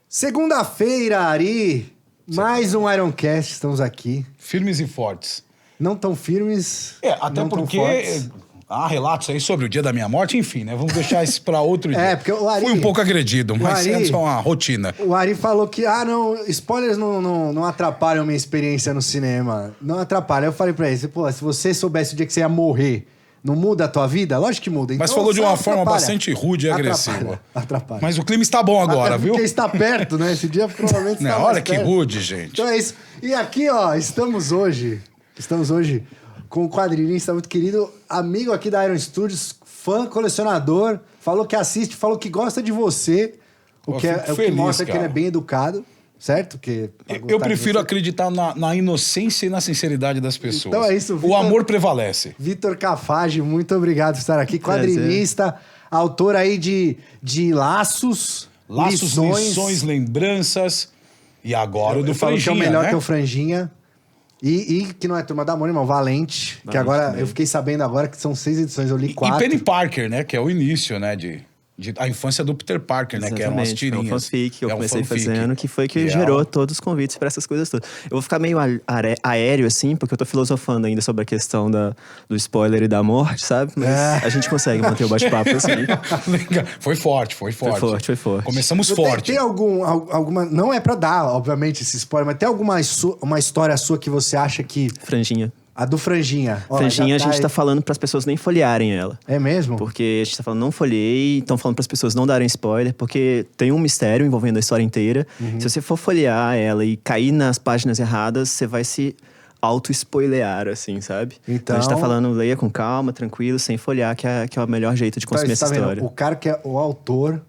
Segunda-feira, Ari. Mais um Ironcast, estamos aqui. Firmes e fortes. Não tão firmes. Até não porque tão fortes. há relatos aí sobre o dia da minha morte, enfim, né? Vamos deixar isso pra outro dia. Porque o Ari... Fui um pouco agredido, mas Ari, é só uma rotina. O Ari falou que, não, spoilers não atrapalham minha experiência no cinema. Não atrapalham. Eu falei pra ele, pô, se você soubesse o dia que você ia morrer, não muda a tua vida? Lógico que muda. Mas então, falou de uma forma atrapalha. bastante rude e agressiva. Atrapalha. Mas o clima está bom agora, Até viu? porque está perto, né? Esse dia provavelmente está Não, mais olha que perto. rude, gente. Então é isso. E aqui, ó, estamos hoje com um quadrinista muito querido, amigo aqui da Iron Studios, fã, colecionador, falou que assiste, falou que gosta de você, o que fico é o que feliz, mostra que cara. ele é bem educado, certo? Que Eu prefiro acreditar na inocência e na sinceridade das pessoas. Então é isso, O Vitor. amor prevalece. Vitor Cafage, muito obrigado por estar aqui, quadrinista, autor aí de Laços, Lições, lembranças. E agora o do falou Franjinha, que é o melhor né? que é o Franjinha. E que não é Turma da Mônica, irmão, Valente. Que agora, eu fiquei sabendo agora que são 6 edições, eu li 4. E Penny Parker, né? Que é o início, né? A infância do Peter Parker, né? Que eram as tirinhas. É um fanfic que eu comecei fanfic. fazendo, que foi que E gerou todos os convites para essas coisas todas. Eu vou ficar meio aéreo, assim, porque eu tô filosofando ainda sobre a questão do spoiler e da morte, sabe? Mas a gente consegue manter o bate-papo assim. Foi forte. Foi forte. Começamos forte. Tem alguma... Não é pra dar, obviamente, esse spoiler, mas tem alguma uma história sua que você acha que... Franjinha. A do Franjinha. Ó, Franjinha, já a gente tá falando pras pessoas nem folhearem ela. É mesmo? Porque a gente tá falando, não folhei, estão falando pras pessoas não darem spoiler, porque tem um mistério envolvendo a história inteira. Se você for folhear ela e cair nas páginas erradas, você vai se auto-spoilear, assim, sabe? Então a gente tá falando, leia com calma, tranquilo, sem folhear, que é o melhor jeito de consumir você essa vendo? história. O cara que é o autor,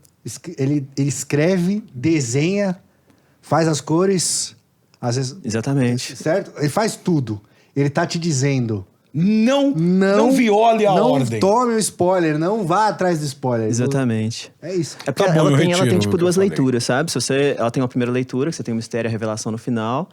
ele escreve, desenha, faz as cores, às vezes... Exatamente. Certo? Ele faz tudo. Ele tá te dizendo... Não viole a ordem. Não tome o spoiler, não vá atrás do spoiler. Exatamente. É isso. É porque Tá bom, ela eu tem retiro tipo o que duas eu falei. leituras, sabe? Ela tem uma primeira leitura, que você tem o mistério e a revelação no final.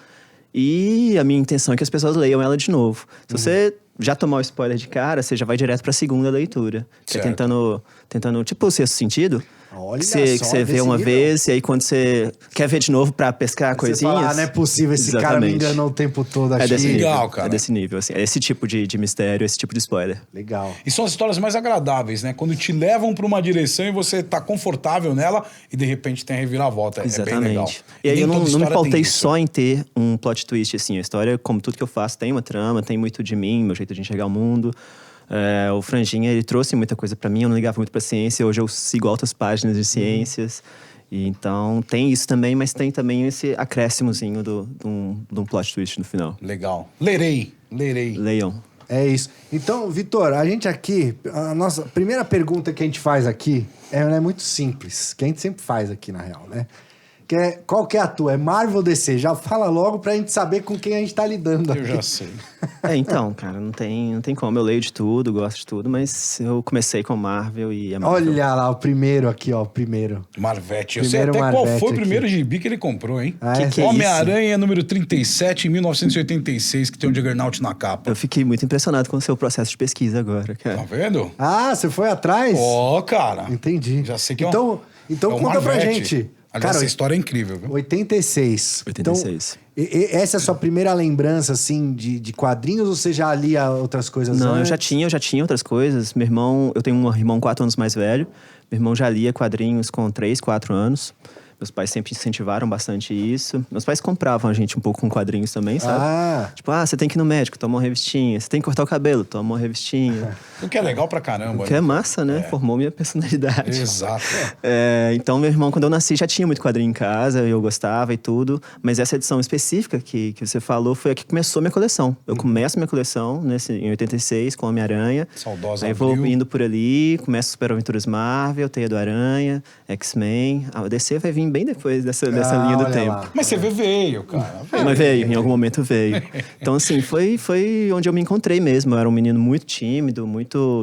E a minha intenção é que as pessoas leiam ela de novo. Se você já tomar o spoiler de cara, você já vai direto pra segunda leitura. Você Certo. tentando tipo o Sexto Sentido. Olha que você só, vê desse uma nível. vez, e aí quando você quer ver de novo pra pescar Você coisinhas... fala, não é possível, esse cara me Exatamente. enganou o tempo todo. É Achei... desse nível, Legal, cara. É desse nível, assim. É esse tipo de mistério, esse tipo de spoiler. Legal. E são as histórias mais agradáveis, né? Quando te levam pra uma direção e você tá confortável nela e de repente tem a reviravolta. Exatamente. É bem legal. E aí nem eu toda não me história tem pautei isso. só em ter um plot twist, assim. A história, como tudo que eu faço, tem uma trama, tem muito de mim, meu jeito de enxergar o mundo. O Franjinha, ele trouxe muita coisa pra mim, eu não ligava muito pra ciência. Hoje eu sigo altas páginas de ciências. E então tem isso também, mas tem também esse acréscimozinho de um plot twist no final. Legal. Lerei. Leiam. É isso. Então, Vitor, a gente aqui... A nossa primeira pergunta que a gente faz aqui é muito simples. Que a gente sempre faz aqui, na real, né? Que é, qual que é a tua? É Marvel ou DC? Já fala logo pra gente saber com quem a gente tá lidando aqui. Eu já sei. Então, cara, não tem como. Eu leio de tudo, gosto de tudo, mas eu comecei com Marvel e a Marvel. Olha lá, o primeiro aqui, ó. O primeiro. Marvete. Eu Primeiro sei até qual Marvete foi o aqui. primeiro gibi que ele comprou, hein? Ah, que é Homem-Aranha, número 37, em 1986, que tem um Juggernaut na capa. Eu fiquei muito impressionado com o seu processo de pesquisa agora, cara. Tá vendo? Ah, você foi atrás? Ó, cara. Entendi. Já sei que é Então um conta pra Marvete. gente. Aliás, Cara, essa história é incrível, viu? 86. 86. Então, essa é a sua primeira lembrança, assim, de quadrinhos ou você já lia outras coisas Não, antes? eu já tinha outras coisas. Meu irmão, eu tenho um irmão 4 anos mais velho. Meu irmão já lia quadrinhos com 3, 4 anos. Meus pais sempre incentivaram bastante isso. Meus pais compravam a gente um pouco com quadrinhos também, sabe? Ah, Tipo, você tem que ir no médico, toma uma revistinha. Você tem que cortar o cabelo, toma uma revistinha. O que é legal pra caramba. Que é massa, né? Formou minha personalidade. Exato. Então, meu irmão, quando eu nasci, já tinha muito quadrinho em casa, eu gostava e tudo. Mas essa edição específica que você falou foi a que começou minha coleção. Eu começo minha coleção em 86, com Homem-Aranha. Saudosa Aí vou Abril. indo por ali, começo Super Aventuras Marvel, Teia do Aranha, X-Men. A DC vai vir bem depois dessa linha do olha tempo. lá. Mas você veio, cara. Mas veio, em algum momento veio. Então, assim, foi onde eu me encontrei mesmo. Eu era um menino muito tímido,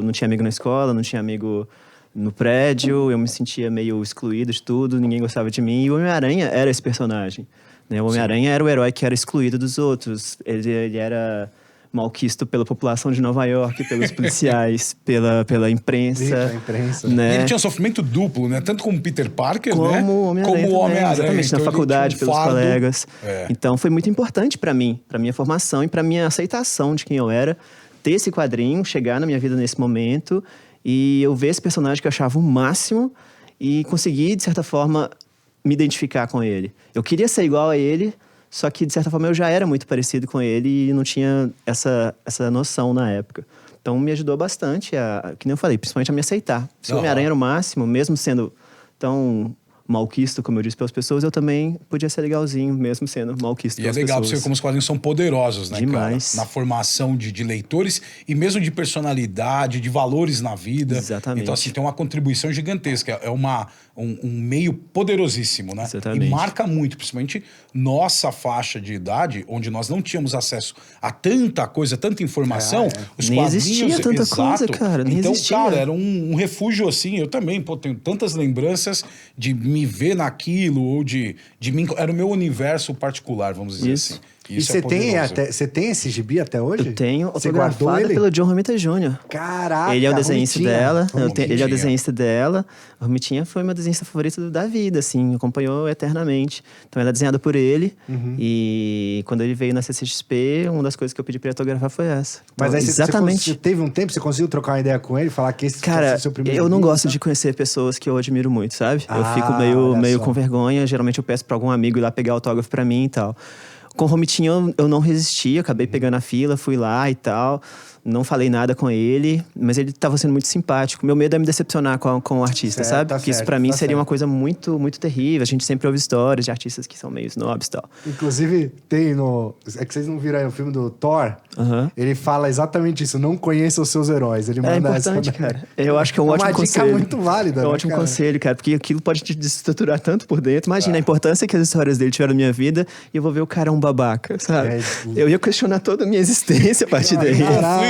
não tinha amigo na escola, não tinha amigo no prédio, eu me sentia meio excluído de tudo, ninguém gostava de mim. E o Homem-Aranha era esse personagem, né? O Homem-Aranha era o herói que era excluído dos outros. Ele era malquisto pela população de Nova York, pelos policiais, pela imprensa. A imprensa. Né? E ele tinha um sofrimento duplo, né? Tanto como Peter Parker, Como né? Homem-Aranha. Como Homem-Aranha. Exatamente, Então, na ele faculdade, tinha um pelos fardo. colegas. É. Então foi muito importante pra mim, pra minha formação e pra minha aceitação de quem eu era, ter esse quadrinho, chegar na minha vida nesse momento e eu ver esse personagem que eu achava o máximo e conseguir, de certa forma, me identificar com ele. Eu queria ser igual a ele, só que, de certa forma, eu já era muito parecido com ele e não tinha essa noção na época. Então, me ajudou bastante, que nem eu falei, principalmente a me aceitar. Se o Homem-Aranha era o máximo, mesmo sendo tão malquisto, como eu disse pelas pessoas, eu também podia ser legalzinho, mesmo sendo malquisto E pelas é legal pessoas. pra você ver como os quadrinhos são poderosos, né, Demais. cara? Na formação de leitores e mesmo de personalidade, de valores na vida. Exatamente. Então, assim, tem uma contribuição gigantesca. É um meio poderosíssimo, né? Exatamente. E marca muito, principalmente nossa faixa de idade, onde nós não tínhamos acesso a tanta coisa, tanta informação. Os Nem quadrinhos, existia tanta coisa, cara, nem então, existia. cara, era um refúgio assim. Eu também, pô, tenho tantas lembranças de me ver naquilo ou de mim. Era o meu universo particular, vamos dizer Isso. assim. E Isso você é poderoso. você tem esse gibi até hoje? Eu tenho Você guardou autografado ele? pelo John Romita Jr. Caraca, Ele é o desenhista Romitinha. dela. Ele é o Romitinha. desenhista dela. A Romitinha foi meu desenhista favorito da vida, assim. Acompanhou eternamente. Então, ela é desenhada por ele. Uhum. E quando ele veio na CCXP, uma das coisas que eu pedi pra ele autografar foi essa. Mas Então, aí exatamente. você teve um tempo, você conseguiu trocar uma ideia com ele, falar que esse Cara, foi seu primeiro eu não livro, gosto tá? de conhecer pessoas que eu admiro muito, sabe? Eu Ah, fico olha meio só. com vergonha. Geralmente eu peço pra algum amigo ir lá pegar autógrafo pra mim e tal. Com o Romitinho eu não resisti, acabei pegando a fila, fui lá e tal. Não falei nada com ele, mas ele estava sendo muito simpático. Meu medo é me decepcionar com o artista, Certo, sabe? tá Porque isso certo, pra mim tá seria certo. uma coisa muito, muito terrível. A gente sempre ouve histórias de artistas que são meio snobs e tal. Inclusive, tem no... É que vocês não viram aí no filme do Thor. Aham. Ele fala exatamente isso. Não conheça os seus heróis. Ele manda É importante, essa... cara. Eu acho que é um É ótimo uma dica conselho. muito válida, É um né, ótimo cara? conselho, cara. Porque aquilo pode te desestruturar tanto por dentro. Imagina a importância que as histórias dele tiveram na minha vida e eu vou ver o cara um babaca, sabe? É, Eu ia questionar toda a minha existência a partir daí.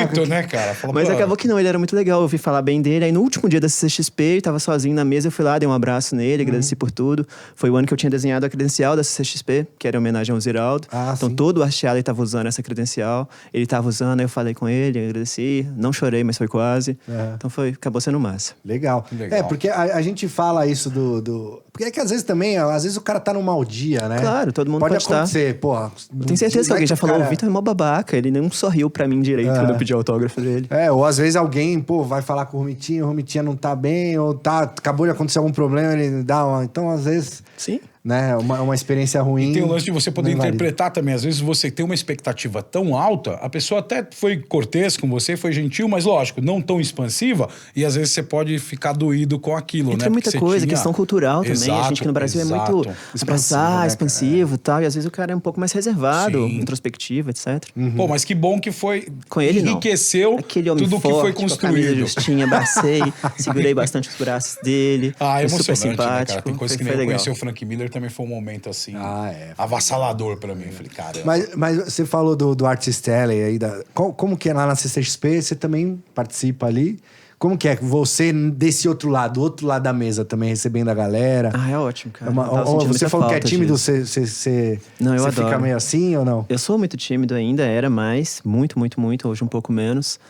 Conflito, né, cara? Fala, Mas pô, acabou que não, ele era muito legal, eu ouvi falar bem dele. Aí no último dia da CCXP, ele tava sozinho na mesa, eu fui lá, dei um abraço nele, agradeci por tudo. Foi o ano que eu tinha desenhado a credencial da CCXP, que era em homenagem ao Ziraldo. Ah, então sim. todo o Arteaga tava usando essa credencial, ele tava usando, aí eu falei com ele, agradeci, não chorei, mas foi quase. É. Então acabou sendo massa. Legal. Legal. É, porque a gente fala isso do... Porque é que às vezes também, às vezes o cara tá num mau dia, né? Claro, todo mundo pode estar. acontecer, porra. Eu tenho certeza que alguém já falou, o Vitor é mó babaca, ele nem sorriu pra mim direito quando eu pedi autógrafo dele. É, ou às vezes alguém, pô, vai falar com o Romitinha não tá bem, ou acabou de acontecer algum problema, ele dá uma... Então, às vezes, Sim. né, uma experiência ruim... E tem o lance de você poder não invalida. interpretar também. Às vezes você tem uma expectativa tão alta, a pessoa até foi cortês com você, foi gentil, mas lógico, não tão expansiva, e às vezes você pode ficar doído com aquilo, Entra né? muita Porque você coisa, tinha- questão cultural também. A Exato, gente aqui no Brasil é exato. muito abraçar, né, expansivo e tal. E às vezes o cara é um pouco mais reservado, Sim. introspectivo, etc. Pô, mas que bom que foi. Com ele, não. Enriqueceu Aquele homem tudo forte, que foi com a camisa construído. justinha, abracei, segurei bastante os braços dele. Ah, é foi super emocionante, né, simpático. cara? Tem coisa que foi nem eu legal. conhecer o Frank Miller também foi um momento assim. É. Avassalador pra mim. Eu falei, caramba. Mas você falou do Artist Alley aí, como que é lá na CCXP? Você também participa ali? Como que é você desse outro lado da mesa também, recebendo a galera? Ah, é ótimo, cara. É uma- Eu tava ou sentindo você muita falou que é falta tímido, disso. você Não, eu fica adoro. meio assim ou não? Eu sou muito tímido ainda, era mais, muito, muito, muito, hoje um pouco menos.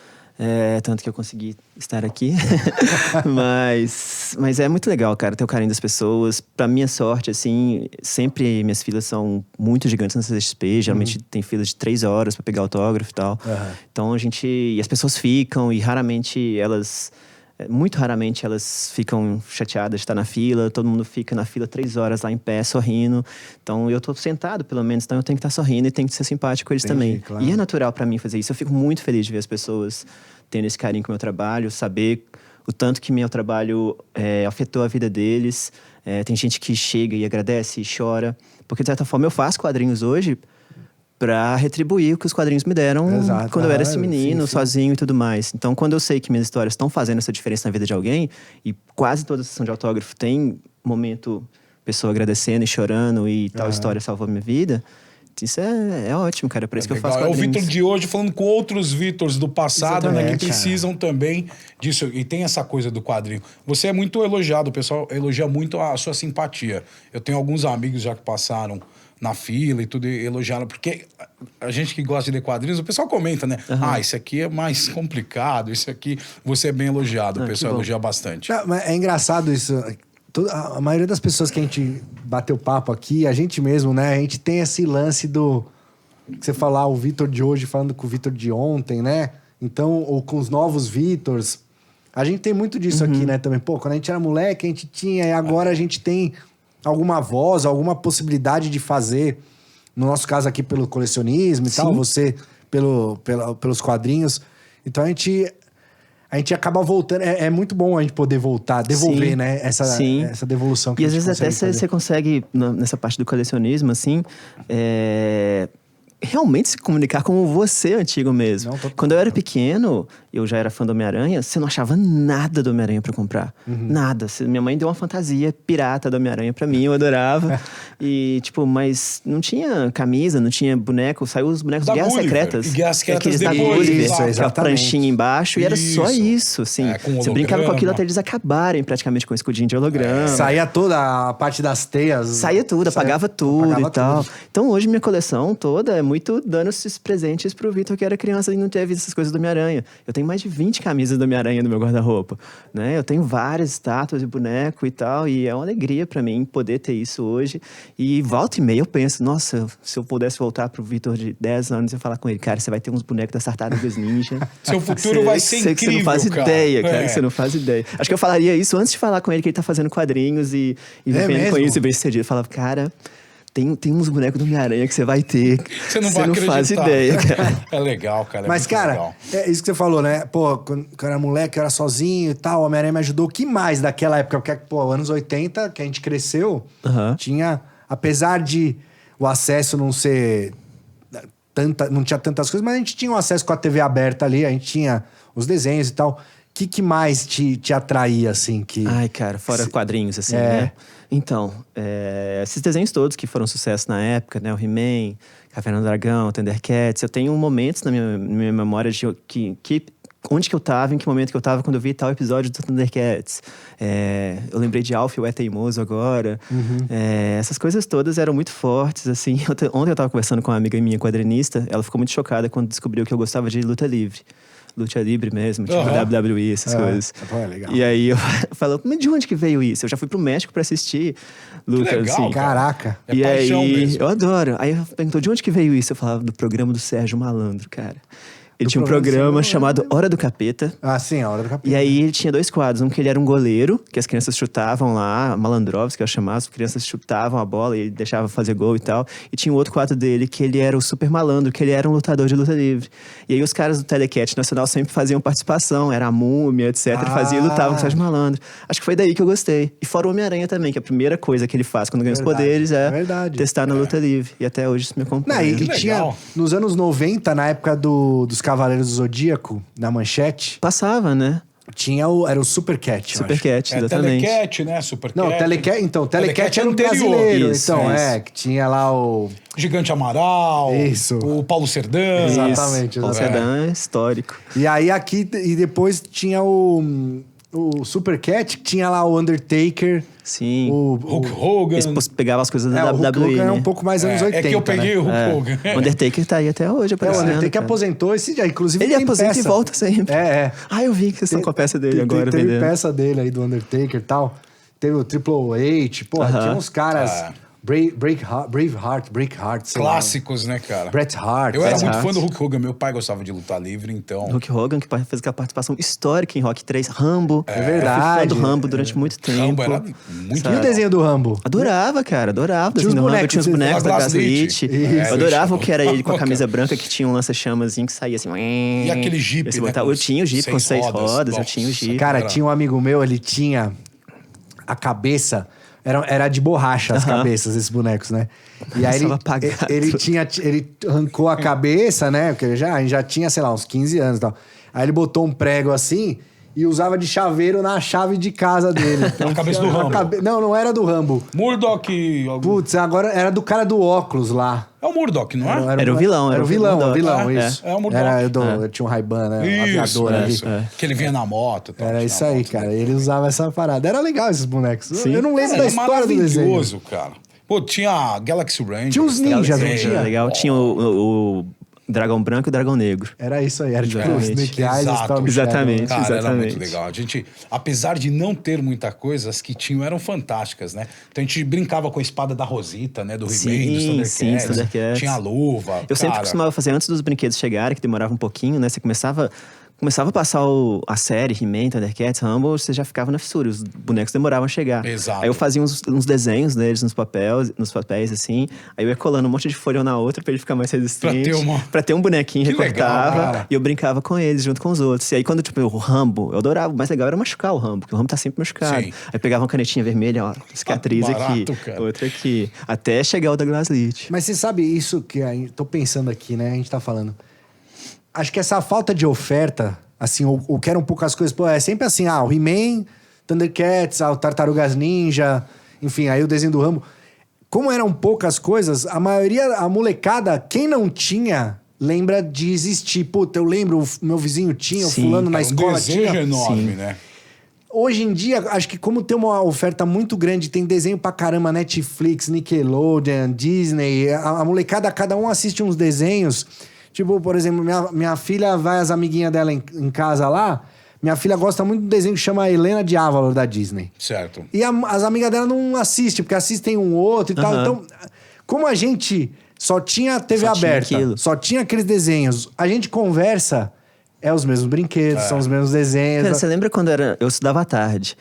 Tanto que eu consegui estar aqui. mas é muito legal, cara, ter o carinho das pessoas. Pra minha sorte, assim, sempre minhas filas são muito gigantes na CCXP. Geralmente tem filas de 3 horas pra pegar autógrafo e tal. Então e as pessoas ficam e muito raramente elas ficam chateadas de estar na fila. Todo mundo fica na fila 3 horas lá em pé, sorrindo. Então eu tô sentado, pelo menos, então eu tenho que estar sorrindo e tenho que ser simpático com eles Entendi, também. claro. E é natural pra mim fazer isso. Eu fico muito feliz de ver as pessoas tendo esse carinho com o meu trabalho, saber o tanto que meu trabalho afetou a vida deles. Tem gente que chega e agradece e chora. Porque, de certa forma, eu faço quadrinhos hoje pra retribuir o que os quadrinhos me deram Exato. quando eu era esse menino, sim, sim. sozinho e tudo mais. Então, quando eu sei que minhas histórias estão fazendo essa diferença na vida de alguém, e quase toda sessão de autógrafo tem momento pessoa agradecendo e chorando e tal história salvou minha vida, isso é ótimo, cara. É por isso que eu faço É o quadrinhos. Vitor de hoje falando com outros Vitors do passado, né? Que Exatamente, precisam também disso. E tem essa coisa do quadrinho. Você é muito elogiado, o pessoal elogia muito a sua simpatia. Eu tenho alguns amigos já que passaram na fila e tudo, e elogiaram, porque a gente que gosta de ler quadrinhos, o pessoal comenta, né? Ah, isso aqui é mais complicado, isso aqui você é bem elogiado, o pessoal elogia bastante. Não, mas é engraçado isso. A maioria das pessoas que a gente bateu papo aqui, a gente mesmo, né? A gente tem esse lance do... que você falar o Vitor de hoje falando com o Vitor de ontem, né? Então, ou com os novos Vitors. A gente tem muito disso aqui, né? Também, pô, quando a gente era moleque, a gente tinha... E agora a gente tem alguma voz, alguma possibilidade de fazer... No nosso caso aqui, pelo colecionismo e tal. Você, pelos quadrinhos. Então, a gente acaba voltando. É muito bom a gente poder voltar, devolver, né? Essa devolução que e a às gente vezes até você consegue, nessa parte do colecionismo, assim, realmente se comunicar como você antigo mesmo. Quando eu era pequeno, eu já era fã do Homem-Aranha, você não achava nada do Homem-Aranha pra comprar. Nada. Minha mãe deu uma fantasia pirata do Homem-Aranha pra mim, eu adorava. E, tipo, mas não tinha camisa, não tinha boneco. Saiu os bonecos de Guerras Secretas. E Guerras Secretas da depois, Gulliver, exatamente. com a pranchinha embaixo. E era só isso, assim. Você brincava com aquilo até eles acabarem praticamente com o escudinho de holograma. Saía toda a parte das teias. Saía tudo, apagava tudo e tal. Então hoje minha coleção toda é muito dando esses presentes pro Vitor que era criança e não teve essas coisas do Homem-Aranha. Eu tenho mais de 20 camisas do Homem-Aranha no meu guarda-roupa, né? Eu tenho várias estátuas de boneco e tal, e é uma alegria pra mim poder ter isso hoje. E volta e meia eu penso, nossa, se eu pudesse voltar pro Vitor de 10 anos e falar com ele, cara, você vai ter uns bonecos das Tartarugas Ninja. Seu futuro vai ser incrível, você não faz ideia, cara. Você não faz ideia. Acho que eu falaria isso antes de falar com ele que ele tá fazendo quadrinhos e vivendo com isso e bem sucedido. Eu falava, cara... Tem uns bonecos do Homem-Aranha que você vai ter. Você não vai acreditar. Faz ideia, cara. É legal, cara. Mas, cara, legal. É isso que você falou, né? Pô, quando eu era moleque, eu era sozinho e tal, o Homem-Aranha me ajudou. O que mais daquela época? Porque, pô, anos 80, que a gente cresceu, tinha... Apesar de o acesso não ser... não tinha tantas coisas, mas a gente tinha um acesso com a TV aberta ali, a gente tinha os desenhos e tal. O que mais te atraía, assim? Ai, cara, fora quadrinhos, assim, né? Então, esses desenhos todos que foram sucesso na época, né? O He-Man, Caverna do Dragão, Thundercats. Eu tenho momentos na minha memória de onde que eu tava, em que momento que eu tava quando eu vi tal episódio do Thundercats. Eu lembrei de Alf, o É Teimoso agora. Essas coisas todas eram muito fortes, assim. Ontem eu tava conversando com uma amiga minha quadrinista, ela ficou muito chocada quando descobriu que eu gostava de luta livre. Luta livre mesmo, tipo WWE, essas coisas. É legal. E aí eu falo, mas de onde que veio isso? Eu já fui pro México pra assistir luta, legal, assim. Caraca. E aí, mesmo. eu adoro. Aí ela perguntou, de onde que veio isso? Eu falava do programa do Sérgio Malandro, cara. Ele tinha um programa chamado Hora do Capeta. Ah, sim, a Hora do Capeta. E aí ele tinha 2 quadros. Um que ele era um goleiro, que as crianças chutavam lá, Malandrovski, que eu chamava, as crianças chutavam a bola e ele deixava fazer gol e tal. E tinha um outro quadro dele, que ele era o super malandro, que ele era um lutador de luta livre. E aí os caras do Telecat Nacional sempre faziam participação, era a Múmia, etc. Fazia e lutavam com o Sérgio Malandro. Acho que foi daí que eu gostei. E fora o Homem-Aranha também, que a primeira coisa que ele faz quando ganha os poderes é testar na luta livre. E até hoje isso me acompanha. E tinha, nos anos 90, na época dos Cavaleiros do Zodíaco, na Manchete... Passava, né? Era o Super Cat, Super Cat, exatamente. Telecat, né? Super Cat. Não, Telecat era o brasileiro. Isso, então, que tinha lá o... Gigante Amaral. Isso. O Paulo Serdã. Exatamente. Paulo Serdã é histórico. E aí aqui... E depois tinha o Super Cat, que tinha lá o Undertaker... Sim. O Hulk Hogan. Eles pegavam as coisas da WWE, o Hulk Hogan né? é um pouco mais anos 80, É que eu peguei o Hulk Hogan. O Undertaker tá aí até hoje aparecendo. O Undertaker cara. aposentou esse dia. Inclusive ele aposenta e volta sempre. Ah, eu vi que vocês estão com a peça dele agora teve vendendo. peça dele aí do Undertaker e tal. Teve o Triple H. Pô, tinha uns caras... Braveheart, Clássicos, né, cara? Bret Hart. Eu era muito fã do Hulk Hogan. Meu pai gostava de lutar livre, então... Hulk Hogan, que fez aquela participação histórica em Rock 3. Rambo. É verdade. Eu fui fã do Rambo durante muito tempo. Rambo era muito... E o desenho do Rambo? Adorava, cara. Adorava. Tinha os bonecos. Tinha os bonecos da Gaslit. Eu adorava o que era ele com a camisa cara. branca, que tinha um lança-chamazinho que saía assim... E aquele Jeep, né? Eu tinha o Jeep com 6 rodas. Eu Nossa, tinha o Jeep. Cara, tinha um amigo meu, ele tinha a cabeça... Era de borracha as cabeças, esses bonecos, né? E aí ele arrancou a cabeça, né? Porque já tinha, sei lá, uns 15 anos e tal. Aí ele botou um prego assim e usava de chaveiro na chave de casa dele. Então, a cabeça do Rambo. Não era do Rambo. Murdoch... Putz, agora era do cara do óculos lá. É o Murdoch, não é? Era o vilão. Era o vilão, isso. É o Murdoch. Tinha um Ray-Ban, né? Isso, ali. Que ele vinha na moto. Tal, era isso aí, cara. Ele usava essa parada. Era legal esses bonecos. Sim. Eu não lembro da história do desenho. Maravilhoso, cara. Pô, tinha a Galaxy Ranger. Tinha uns ninjas, não tinha? Legal. Tinha o dragão branco e o dragão negro. Era isso aí, era tipo Exatamente. Snake Eyes e Exato. Storm Exatamente. Shadow, né? Cara, era muito legal. A gente, apesar de não ter muita coisa, as que tinham eram fantásticas, né? Então a gente brincava com a espada da Rosita, né? Do He-Man, dos Thundercats. Sim, Thundercats. Tinha a luva. Eu sempre cara. costumava fazer antes dos brinquedos chegarem, que demorava um pouquinho, né? Você começava a passar a série, He-Man, Thundercats, Rumble, você já ficava na fissura. Os bonecos demoravam a chegar. Exato. Aí eu fazia uns desenhos deles nos papéis, assim. Aí eu ia colando um monte de folha um na outra pra ele ficar mais resistente. Pra ter um bonequinho, Que recortava. legal, cara. E eu brincava com eles, junto com os outros. E aí quando, tipo, o Rambo, eu adorava. O mais legal era machucar o Rambo, porque o Rambo tá sempre machucado. Sim. Aí pegava uma canetinha vermelha, ó, cicatriz Barato, aqui, cara. outra aqui. Até chegar o Douglas Leach. Mas você sabe isso que tô pensando aqui, né? A gente tá falando. Acho que essa falta de oferta, assim, ou que eram poucas coisas, pô, é sempre assim, o He-Man, Thundercats, o Tartarugas Ninja, enfim, aí o desenho do Rambo. Como eram poucas coisas, a maioria, a molecada, quem não tinha, lembra de existir. Puta, eu lembro, o meu vizinho tinha, o Sim, fulano na Era um escola desejo tinha. enorme, Sim. né? Hoje em dia, acho que como tem uma oferta muito grande, tem desenho pra caramba, Netflix, Nickelodeon, Disney, a molecada, cada um assiste uns desenhos. Tipo, por exemplo, minha filha vai as amiguinhas dela em casa lá, minha filha gosta muito do desenho que chama Helena de Avalor, da Disney. Certo. E as amigas dela não assistem, porque assistem um outro e tal. Então, como a gente só tinha TV Só tinha aberta, aquilo. só tinha aqueles desenhos, a gente conversa, é os mesmos brinquedos, são os mesmos desenhos. Cara, você lembra quando eu estudava à tarde?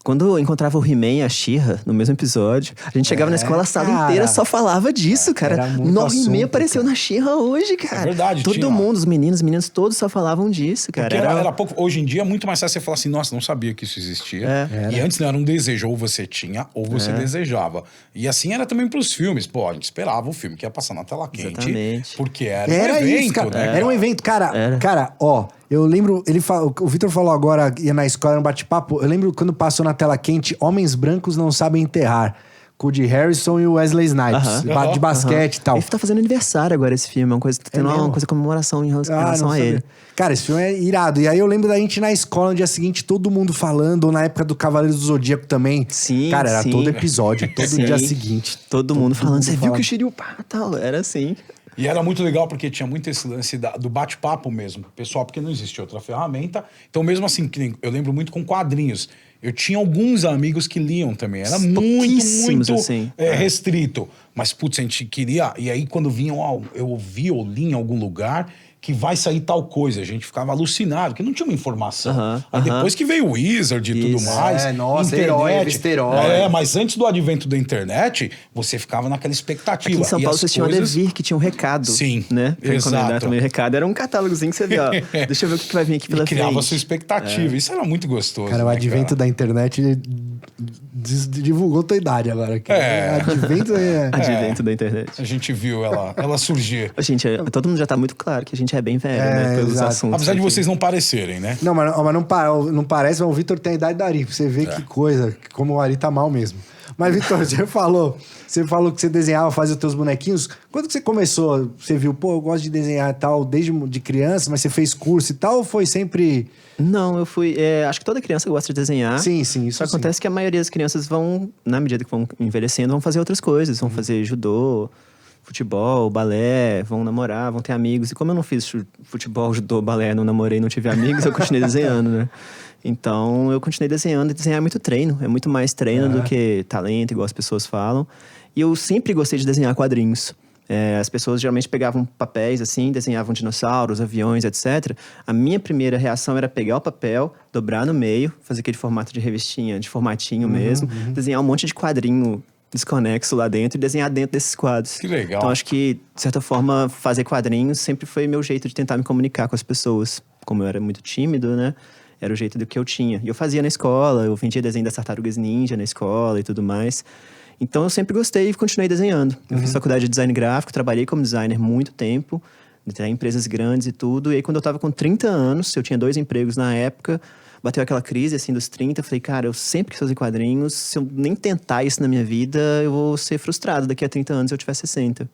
Quando eu encontrava o He-Man e a She-Ra no mesmo episódio, a gente chegava na escola, a sala cara. inteira só falava disso, cara. Era muito No assunto, He-Man apareceu cara. na She-Ra hoje, cara. É verdade, Todo tinha. mundo, os meninos, todos só falavam disso, cara. Porque era pouco. Hoje em dia é muito mais fácil você falar assim, nossa, não sabia que isso existia. E antes não era um desejo, ou você tinha, ou você desejava. E assim era também pros filmes. Pô, a gente esperava o filme que ia passar na tela quente. Exatamente. Porque era Era um evento, isso, cara. né? Era um evento, cara. Era. Cara, ó, eu lembro, o Vitor falou agora, ia na escola, era um bate-papo. Eu lembro quando passou na tela quente, Homens Brancos Não Sabem Enterrar. Com o de Harrison e o Wesley Snipes. De basquete e tal. Ele tá fazendo aniversário agora, esse filme. Tá tendo uma coisa comemoração em relação não a sabia. ele. Cara, esse filme é irado. E aí eu lembro da gente na escola no dia seguinte, todo mundo falando, ou na época do Cavaleiros do Zodíaco também. Sim, Cara, era sim. todo episódio, todo Sim. dia seguinte. Todo mundo falando, você viu falando. que o Shiryu pá, tal. Era assim. E era muito legal porque tinha muito esse lance do bate-papo mesmo. Pessoal, porque não existia outra ferramenta. Então, mesmo assim, que nem- eu lembro muito com quadrinhos. Eu tinha alguns amigos que liam também. Era muito, Pouquíssimos, muito assim. restrito. Mas, putz, a gente queria... E aí, quando vinham, eu ouvi ou li em algum lugar que vai sair tal coisa. A gente ficava alucinado, porque não tinha uma informação. Aí depois que veio o Wizard e tudo Isso. mais... É, nossa, herói, revista herói. mas antes do advento da internet, você ficava naquela expectativa. Aqui em São E Paulo as vocês tinham a coisas- Devir, que tinha um recado. Sim, Né? Pra encomendar exato. também o recado. Era um catálogozinho que você via, ó. Deixa eu ver o que vai vir aqui pela E criava a frente. sua expectativa. Isso era muito gostoso. Cara, o né, advento da internet divulgou tua idade agora. Cara. Advento é... Advento da internet. A gente viu ela surgir. Gente, todo mundo já tá muito claro que a gente é bem velho, né? Pelos exato. assuntos. Apesar de aqui. vocês não parecerem, né? Não, mas não parece, mas o Vitor tem a idade da Ari. Pra você ver que coisa, como o Ari tá mal mesmo. Mas, Vitor, você falou que você desenhava, fazia os teus bonequinhos. Quando que você começou? Você viu, pô, eu gosto de desenhar e tal, desde de criança, mas você fez curso e tal, ou foi sempre... Não, eu fui... acho que toda criança gosta de desenhar. Sim, isso Só acontece que a maioria das crianças vão, na medida que vão envelhecendo, vão fazer outras coisas. Vão fazer judô, futebol, balé, vão namorar, vão ter amigos. E como eu não fiz futebol, judô, balé, não namorei, não tive amigos, eu continuei desenhando, né? Então, eu continuei desenhando. E desenhar é muito treino. É muito mais treino do que talento, igual as pessoas falam. E eu sempre gostei de desenhar quadrinhos. As pessoas geralmente pegavam papéis, assim, desenhavam dinossauros, aviões, etc. A minha primeira reação era pegar o papel, dobrar no meio, fazer aquele formato de revistinha, de formatinho mesmo, desenhar um monte de quadrinho desconexo lá dentro e desenhar dentro desses quadros. Que legal. Então, acho que, de certa forma, fazer quadrinhos sempre foi meu jeito de tentar me comunicar com as pessoas. Como eu era muito tímido, né? Era o jeito do que eu tinha. E eu fazia na escola, eu vendia desenho das Tartarugas Ninja na escola e tudo mais. Então, eu sempre gostei e continuei desenhando. Eu fiz faculdade de design gráfico, trabalhei como designer muito tempo, em empresas grandes e tudo. E aí, quando eu tava com 30 anos, eu tinha 2 empregos na época, bateu aquela crise, assim, dos 30. Eu falei, cara, eu sempre quis fazer quadrinhos. Se eu nem tentar isso na minha vida, eu vou ser frustrado daqui a 30 anos se eu tiver 60.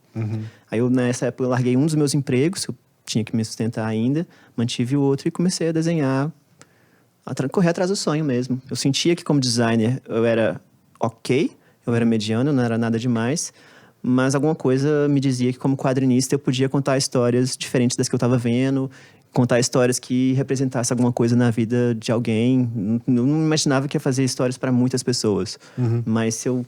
Aí, nessa época, eu larguei um dos meus empregos, eu tinha que me sustentar ainda, mantive o outro e comecei a desenhar, a correr atrás do sonho mesmo. Eu sentia que, como designer, eu era ok, Eu era mediano, não era nada demais. Mas alguma coisa me dizia que, como quadrinista, eu podia contar histórias diferentes das que eu estava vendo. Contar histórias que representassem alguma coisa na vida de alguém. Não imaginava que ia fazer histórias para muitas pessoas. Mas se eu,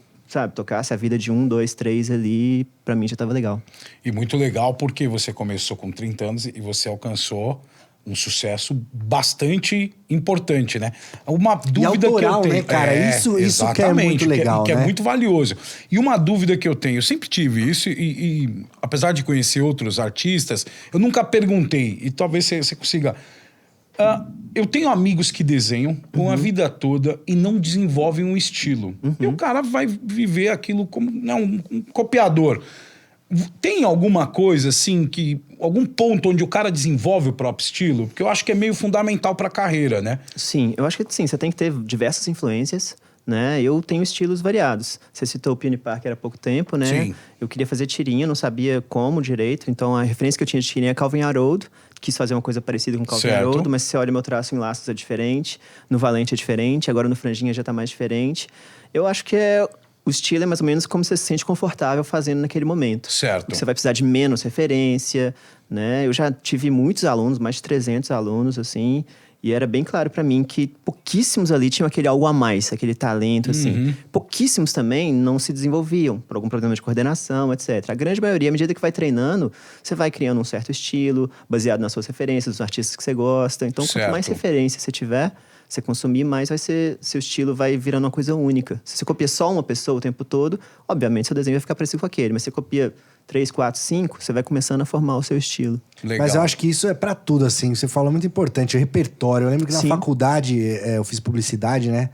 tocasse a vida de 1, 2, 3 ali, para mim já estava legal. E muito legal porque você começou com 30 anos e você alcançou um sucesso bastante importante, né? Uma dúvida autoral, que eu tenho... né, cara? Isso que é muito legal, que é né? muito valioso. E uma dúvida que eu tenho, eu sempre tive isso e apesar de conhecer outros artistas, eu nunca perguntei, e talvez você consiga... eu tenho amigos que desenham a vida toda e não desenvolvem um estilo. E o cara vai viver aquilo como um copiador. Tem alguma coisa, assim, algum ponto onde o cara desenvolve o próprio estilo? Porque eu acho que é meio fundamental para a carreira, né? Sim, eu acho que sim, você tem que ter diversas influências, né? Eu tenho estilos variados. Você citou o Peony Parker há pouco tempo, né? Sim. Eu queria fazer tirinha, não sabia como direito, então a referência que eu tinha de tirinha é Calvin Haroldo. Quis fazer uma coisa parecida com Calvin Haroldo, mas se você olha meu traço em laços é diferente, no Valente é diferente, agora no Franjinha já tá mais diferente. Eu acho que o estilo é mais ou menos como você se sente confortável fazendo naquele momento. Certo. Você vai precisar de menos referência, né? Eu já tive muitos alunos, mais de 300 alunos, assim, e era bem claro para mim que pouquíssimos ali tinham aquele algo a mais, aquele talento, assim. Pouquíssimos também não se desenvolviam por algum problema de coordenação, etc. A grande maioria, à medida que vai treinando, você vai criando um certo estilo, baseado nas suas referências, nos artistas que você gosta. Então, quanto mais referência você tiver, você consumir, mais vai ser, seu estilo vai virando uma coisa única. Se você copia só uma pessoa o tempo todo, obviamente seu desenho vai ficar parecido com aquele. Mas se você copia 3, 4, 5, você vai começando a formar o seu estilo. Legal. Mas eu acho que isso é pra tudo, assim. Você falou muito importante, o repertório. Eu lembro que na faculdade eu fiz publicidade, né?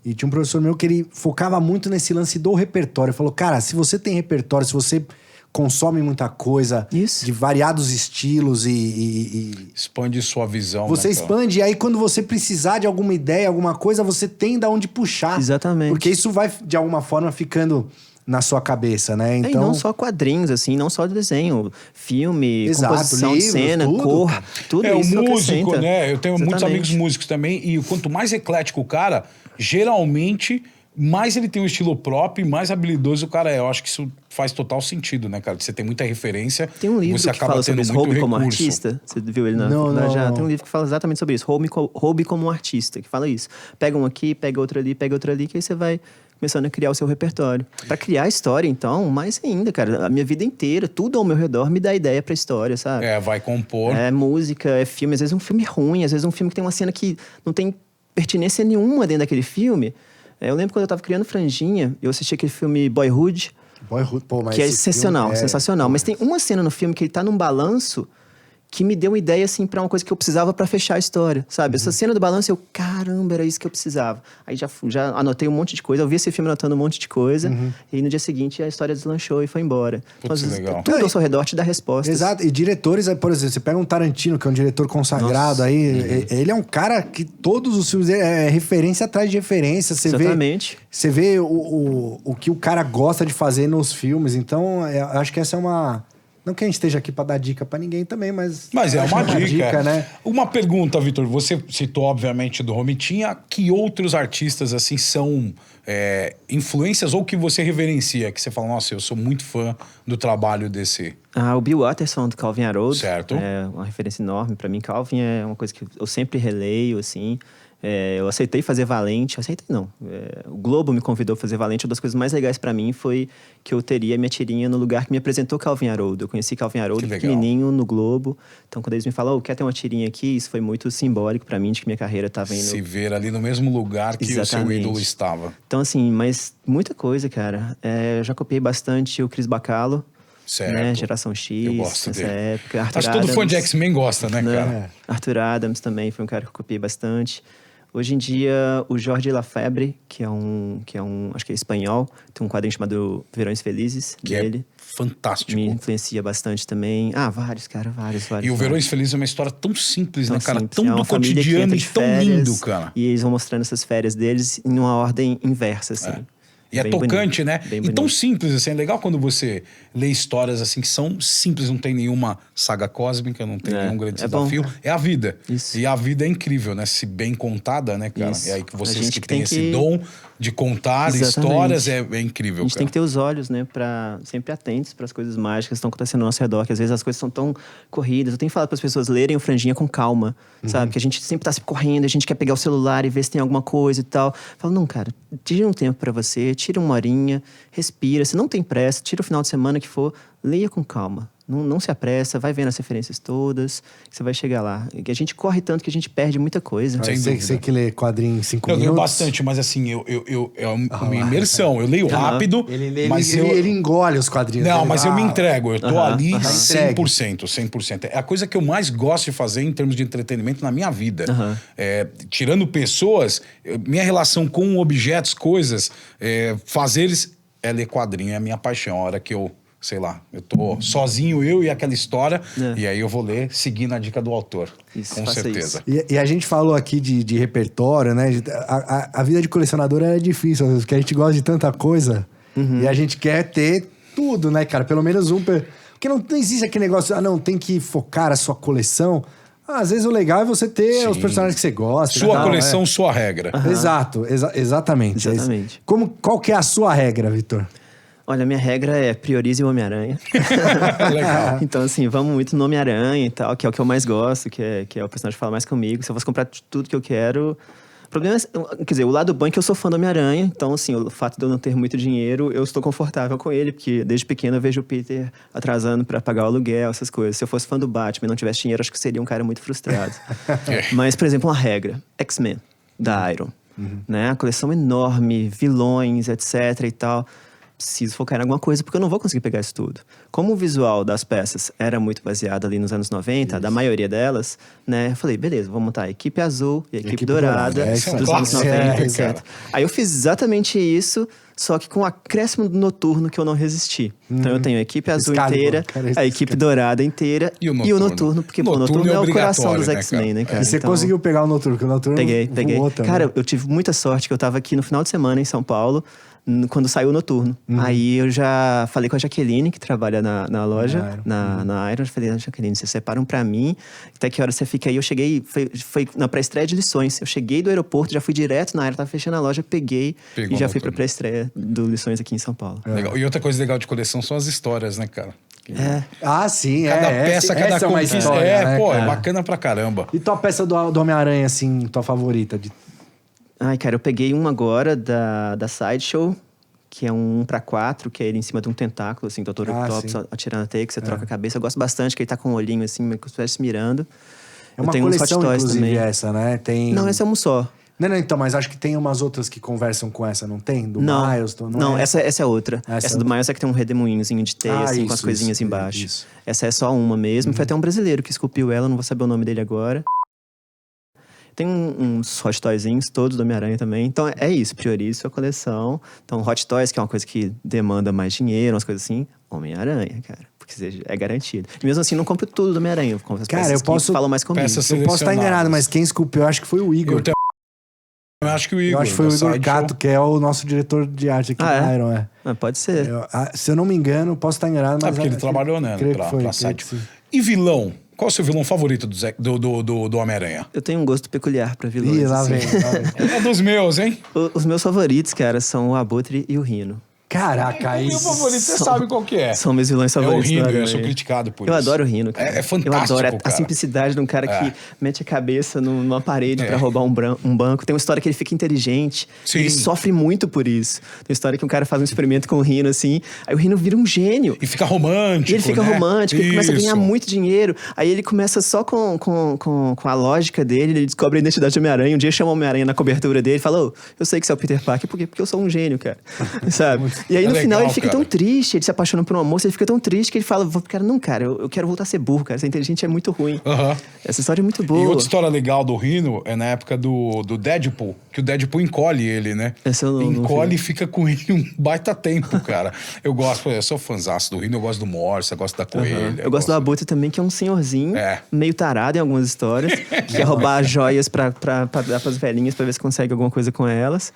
E tinha um professor meu que ele focava muito nesse lance do repertório. Ele falou, cara, se você tem repertório, se você consome muita coisa de variados estilos e... expande sua visão. Você expande, e aí quando você precisar de alguma ideia, alguma coisa, você tem de onde puxar. Exatamente. Porque isso vai, de alguma forma, ficando na sua cabeça, né? Então... E não só quadrinhos, assim, não só desenho. Filme, composição livros, de cena, tudo, cor, tudo isso o músico, acrescenta. né? Eu tenho muitos amigos músicos também, e quanto mais eclético o cara, geralmente... mais ele tem um estilo próprio e mais habilidoso o cara é. Eu acho que isso faz total sentido, né, cara? Você tem muita referência. Tem um livro você que acaba fala sobre tendo isso, muito Roube como recurso. artista. Você viu ele na já? Tem um livro que fala exatamente sobre isso. Roube como um artista, que fala isso. Pega um aqui, pega outro ali, que aí você vai começando a criar o seu repertório. Pra criar história, então, mais ainda, cara. A minha vida inteira, tudo ao meu redor me dá ideia pra história, sabe? Vai compor. É música, é filme. Às vezes um filme ruim, às vezes um filme que tem uma cena que não tem pertinência nenhuma dentro daquele filme. Eu lembro quando eu tava criando Franjinha, eu assisti aquele filme Boyhood. Pô, mas que é sensacional, sensacional. Mas tem uma cena no filme que ele tá num balanço que me deu uma ideia, assim, pra uma coisa que eu precisava pra fechar a história, sabe? Essa cena do balanço, caramba, era isso que eu precisava. Aí já anotei um monte de coisa, eu vi esse filme anotando um monte de coisa, e aí no dia seguinte a história deslanchou e foi embora. Putz, legal. Tudo ao seu redor te dá respostas. Exato, e diretores, por exemplo, você pega um Tarantino, que é um diretor consagrado. Nossa. Ele é um cara que todos os filmes é referência atrás de referência. Exatamente. Você vê o que o cara gosta de fazer nos filmes, então eu acho que essa é uma... Não que a gente esteja aqui para dar dica para ninguém também, mas é uma dica, né? Uma pergunta, Vitor. Você citou, obviamente, do Romitinha. Que outros artistas, assim, são influências ou que você reverencia? Que você fala, nossa, eu sou muito fã do trabalho desse... O Bill Watterson, do Calvin Haroldo. Certo. É uma referência enorme para mim. Calvin é uma coisa que eu sempre releio, assim... eu aceitei fazer Valente, o Globo me convidou a fazer Valente. Uma das coisas mais legais pra mim foi que eu teria minha tirinha no lugar que me apresentou Calvin Haroldo. Eu conheci Calvin Haroldo pequenininho no Globo. Então, quando eles me falam, quer ter uma tirinha aqui? Isso foi muito simbólico pra mim, de que minha carreira tava indo... Se ver ali no mesmo lugar que Exatamente. O seu ídolo estava. Então, assim, mas muita coisa, cara. Eu já copiei bastante o Chris Bacalo. Certo. Né? Geração X, eu gosto nessa dele. época. Arthur Acho que todo Adams, fã de X-Men gosta, né, cara? Arthur Adams também foi um cara que eu copiei bastante. Hoje em dia, o Jorge Lafebre, que é um acho que é espanhol, tem um quadrinho chamado Verões Felizes, dele. É fantástico. Me influencia bastante também. Vários, cara, vários. E o Verões Felizes é uma história tão simples, né, cara? Simples. Tão do cotidiano e tão lindo, cara. E eles vão mostrando essas férias deles em uma ordem inversa, assim. E é Bem tocante, bonito, né? bem E tão bonito. simples, assim. É legal quando você lê histórias assim que são simples, não tem nenhuma saga cósmica, não tem nenhum grande é bom. desafio. É a vida. Isso. E a vida é incrível, né? Se bem contada, né, cara? Isso. E aí que A vocês gente que tem têm esse que- dom de contar Exatamente. histórias é incrível, A gente cara. tem que ter os olhos, né, sempre atentos para as coisas mágicas que estão acontecendo ao nosso redor, que às vezes as coisas são tão corridas. Eu tenho falado para as pessoas lerem o Franjinha com calma, sabe? Que a gente sempre tá se correndo, a gente quer pegar o celular e ver se tem alguma coisa e tal. Falo, não, cara, tira um tempo para você, tira uma horinha, respira. Se não tem pressa, tira o final de semana que for, leia com calma. Não se apressa, vai vendo as referências todas, que você vai chegar lá. E a gente corre tanto que a gente perde muita coisa. Sem Você dúvida. que lê quadrinho em 5 Eu minutos. leio bastante, mas assim, é uma imersão. Eu leio rápido, mas Ele engole os quadrinhos. Não, dele. mas eu me entrego. Eu tô ali Tá 100%, 100%. É a coisa que eu mais gosto de fazer em termos de entretenimento na minha vida. Tirando pessoas, minha relação com objetos, coisas, fazeres é ler quadrinho, é a minha paixão. A hora que eu, sei lá, eu tô sozinho, eu e aquela história, e aí eu vou ler seguindo a dica do autor. Isso, com faça certeza. E a gente falou aqui de repertório, né? A vida de colecionador é difícil, às vezes, porque a gente gosta de tanta coisa e a gente quer ter tudo, né, cara? Pelo menos um. Porque não existe aquele negócio, tem que focar a sua coleção. Às vezes o legal é você ter os personagens que você gosta. Sua coleção, sua regra. Exato, exatamente. Exatamente. Qual que é a sua regra, Vitor? Olha, a minha regra é priorize o Homem-Aranha. Legal. Então, assim, vamos muito no Homem-Aranha e tal, que é o que eu mais gosto, que é o personagem que fala mais comigo. Se eu fosse comprar tudo que eu quero... O problema é, quer dizer, o lado bom é que eu sou fã do Homem-Aranha, então, assim, o fato de eu não ter muito dinheiro, eu estou confortável com ele, porque desde pequeno eu vejo o Peter atrasando pra pagar o aluguel, essas coisas. Se eu fosse fã do Batman e não tivesse dinheiro, acho que seria um cara muito frustrado. Mas, por exemplo, uma regra: X-Men, da Iron. Né? A coleção enorme, vilões, etc e tal. Preciso focar em alguma coisa, porque eu não vou conseguir pegar isso tudo. Como o visual das peças era muito baseado ali nos anos 90, da maioria delas, né? Eu falei, beleza, vou montar a equipe azul e a equipe dourada dos anos 90, etc. cara. Aí eu fiz exatamente isso, só que com o acréscimo do noturno que eu não resisti. Então eu tenho a equipe azul inteira, a equipe dourada inteira e o noturno, porque o noturno é o coração dos X-Men, né, cara? E você Então, conseguiu pegar o noturno, porque o noturno Peguei. voou também. Cara, eu tive muita sorte que eu tava aqui no final de semana em São Paulo, quando saiu o noturno. Aí eu já falei com a Jaqueline, que trabalha na loja, na Iron. Eu falei, Jaqueline, vocês separam pra mim, até que hora você fica aí? Eu cheguei, foi na pré-estreia de Lições. Eu cheguei do aeroporto, já fui direto na Iron, tava fechando a loja, peguei Pegou e já o fui pra noturno. pré-estreia do Lições aqui em São Paulo. Legal. E outra coisa legal de coleção são as histórias, né, cara? Ah, sim, Cada peça, cada essa é uma conquista. história, né, é cara? bacana pra caramba. E tua peça do Homem-Aranha, assim, tua favorita? Ai, cara, eu peguei uma agora da Sideshow, que é um 1x4, que é ele em cima de um tentáculo, assim, do Dr. Octopus sim. atirando a teia, que você troca a cabeça. Eu gosto bastante, que ele tá com o olhinho, assim, meio que estivesse mirando. É uma eu tenho uns coleção, Hot Toys inclusive, também. essa, né? Tem... Não, essa é um só. Não, então, mas acho que tem umas outras que conversam com essa, não tem? Do Não, Miles? não, essa é outra. Essa Essa é do outra. Miles é que tem um redemoinhozinho de teia, assim, com as isso, coisinhas isso, embaixo. isso. Essa é só uma mesmo. Foi até um brasileiro que esculpiu ela, não vou saber o nome dele agora. Tem uns Hot Toyzinhos, todos do Homem-Aranha também. Então é isso, priorize sua coleção. Então Hot Toys, que é uma coisa que demanda mais dinheiro, umas coisas assim, Homem-Aranha, cara. Porque é garantido. E mesmo assim, não compro tudo do Homem-Aranha. Eu compro as Cara, peças eu posso- que falam mais comigo. Peças Eu posso estar enganado, selecionadas. mas quem esculpiu, eu acho que foi o Igor. Eu acho que o Igor. Eu acho que foi o da Igor Sideshow. Cato, que é o nosso diretor de arte aqui Ah, na é? Iron, Pode ser. Se eu não me engano, posso estar enganado, mas... Porque ele trabalhou, né? creio que Pra foi, creio site. que sim. E vilão? Qual é o seu vilão favorito do Homem-Aranha? Eu tenho um gosto peculiar pra vilões. Ih, lá assim. vem, lá vem. É dos meus, hein? Os meus favoritos, cara, são o Abutre e o Rhino. Caraca, aí... Meu favorito, você sabe qual que é. São meus vilões É o favoritos. Rhino, do eu Aranha. sou criticado por Eu isso. adoro o Rhino, cara. É fantástico, Eu adoro a cara. simplicidade de um cara que mete a cabeça numa parede pra roubar um banco. Tem uma história que ele fica inteligente. Sim. Ele sofre muito por isso. Tem uma história que um cara faz um experimento com o Rhino, assim. Aí o Rhino vira um gênio. E fica romântico, E ele fica né? romântico, ele começa a ganhar Isso. muito dinheiro. Aí ele começa só com a lógica dele, ele descobre a identidade do Homem-Aranha. Um dia chama o Homem-Aranha na cobertura dele e fala: "Ô, eu sei que você é o Peter Parker, porque eu sou um gênio, cara." Sabe? E aí É no final legal, ele fica cara. tão triste, ele se apaixona por uma moça, ele fica tão triste que ele fala: cara, não, cara, eu quero voltar a ser burro, cara. Ser inteligente é muito ruim. Aham. Essa história é muito E boa. outra história legal do Rhino é na época do Deadpool, que o Deadpool encolhe ele, né? Essa eu não Encolhe vi. e fica com ele um baita tempo, cara. Eu sou fãzaço do Rhino, eu gosto do Morse, eu gosto da Coelha. Eu gosto do Abutre também, que é um senhorzinho, É. meio tarado em algumas histórias, que quer roubar joias pra dar pras velhinhas pra ver se consegue alguma coisa com elas.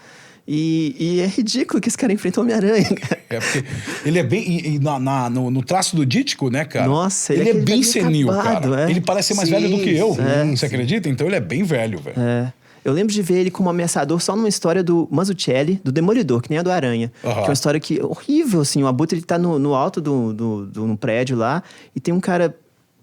E é ridículo que esse cara enfrenta o Homem-Aranha, cara. É porque ele é bem... no traço do Dítico, né, cara? Nossa, ele é bem velho senil, acabado, cara. é. Ele parece ser mais velho do que eu. sim, Você acredita? Então ele é bem velho, velho. É. Eu lembro de ver ele como ameaçador só numa história do Mazzucchelli, do Demolidor, que nem a do Aranha. Que é uma história que horrível, assim. O Abutre, ele tá no alto no prédio lá e tem um cara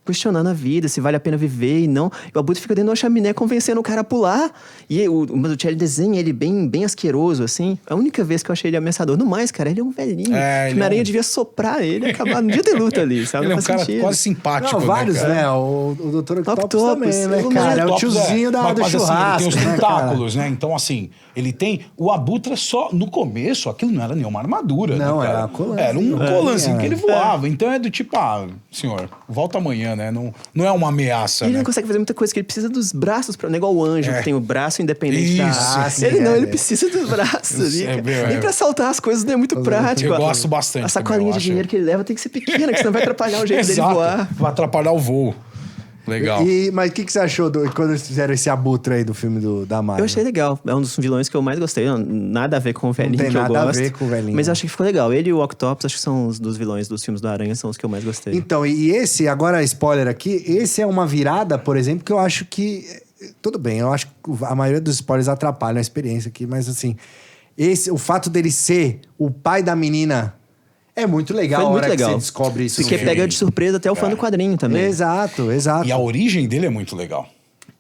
questionando a vida, se vale a pena viver e não. E o Abutre fica dentro de uma chaminé convencendo o cara a pular. E o Mazzucchelli desenha ele bem asqueroso, assim. A única vez que eu achei ele ameaçador. No mais, cara, ele é um velhinho. É, que Homem-Aranha devia soprar ele e acabar no dia de luta ali, sabe? Ele é um Não faz cara sentido. quase simpático, Não, vários, cara? né? O Dr. Octopus Octopus, também, né, o cara? É o Octopus tiozinho do mas, churrasco, assim, ele tem os né, cara? tentáculos, né? Então, assim, ele tem... O Abutre só... No começo, aquilo não era nenhuma armadura, Não, né, cara? era uma colança. Era um colancinho que ele É. voava. Então é do tipo, senhor, volta amanhã, né? Não é uma ameaça, Ele né? não consegue fazer muita coisa, que ele precisa dos braços, não é igual o anjo, que tem o braço independente Isso. da... sim, ele não, é, ele é. precisa dos braços ali, É, cara. meu, Nem pra saltar as coisas não é muito prático. Eu gosto bastante A também, sacolinha eu de acho. dinheiro que ele leva tem que ser pequena, que senão vai atrapalhar o jeito dele Exato. voar. Vai atrapalhar o voo. Legal. Mas o que você achou quando eles fizeram esse Abutre aí do filme da Marvel? Eu achei legal. É um dos vilões que eu mais gostei. Nada a ver com o velhinho tem que eu nada a gosto. ver com o velhinho. Mas eu achei que ficou legal. Ele e o Octopus, acho que são os dos vilões dos filmes do Aranha, são os que eu mais gostei. Então, e esse, agora spoiler aqui, esse é uma virada, por exemplo, que eu acho que... Tudo bem, eu acho que a maioria dos spoilers atrapalham a experiência aqui, mas assim... O fato dele ser o pai da menina é muito legal. Foi a muito hora legal. que você descobre isso. Porque no filme. pega de surpresa até o fã do quadrinho também. Exato, exato. E a origem dele é muito legal.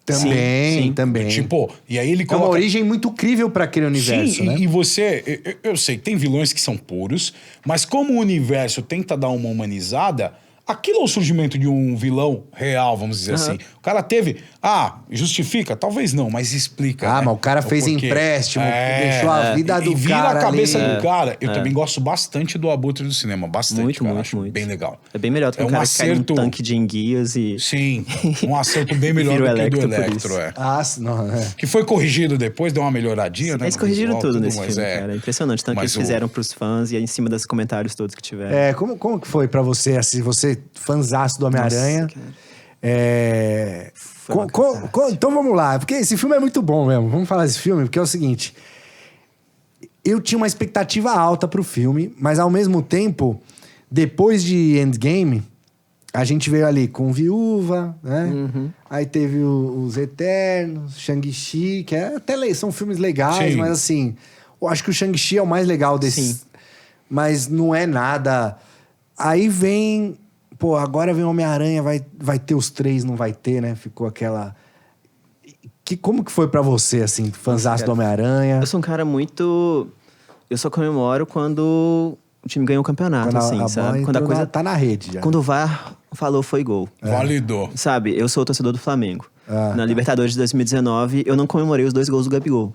Também, Sim. também. Tipo, e aí ele É uma coloca... origem muito crível para aquele universo, Sim, né? e você... Eu sei que tem vilões que são puros, mas como o universo tenta dar uma humanizada, aquilo é o surgimento de um vilão real, vamos dizer assim. O cara teve... justifica? Talvez não, mas explica. né? Mas o cara fez porquê. empréstimo, deixou a vida do e vira cara a cabeça ali. do cara. Eu também gosto bastante do Abutre do cinema. Bastante, Muito, cara. muito, Acho muito. bem legal. É bem melhor do que É um um cara que cai num acerto- tanque de enguias e... Sim, um acerto bem melhor Vira o do que o do Electro por Electro, isso. é. Não, é. Que foi corrigido depois, deu uma melhoradinha, né? Eles no corrigiram visual, tudo nesse mas filme, cara. É impressionante. Tanto que mas eles fizeram pros fãs e aí em cima dos comentários todos que tiveram. Como que foi pra você, assim, você fanzaço do Homem-Aranha? Nossa, cara. Foi uma Então vamos lá, porque esse filme é muito bom mesmo. Vamos falar desse filme, porque é o seguinte... Eu tinha uma expectativa alta pro filme, mas ao mesmo tempo, depois de Endgame, a gente veio ali com Viúva, né? Aí teve os Eternos, Shang-Chi, que são filmes legais, Sim. mas assim... Eu acho que o Shang-Chi é o mais legal desses... Sim. Mas não é nada... Aí vem... Pô, agora vem Homem-Aranha, vai ter os 3, não vai ter, né? Ficou aquela... Como que foi pra você, assim, fanzaço do Homem-Aranha? Eu sou um cara muito... Eu só comemoro quando o time ganhou o campeonato, Quando assim, a sabe? bola Quando a entrou coisa... tá na rede já. Quando o VAR falou, foi gol. Validou. Sabe, eu sou o torcedor do Flamengo. Ah, Na Libertadores de 2019, eu não comemorei os 2 gols do Gabigol.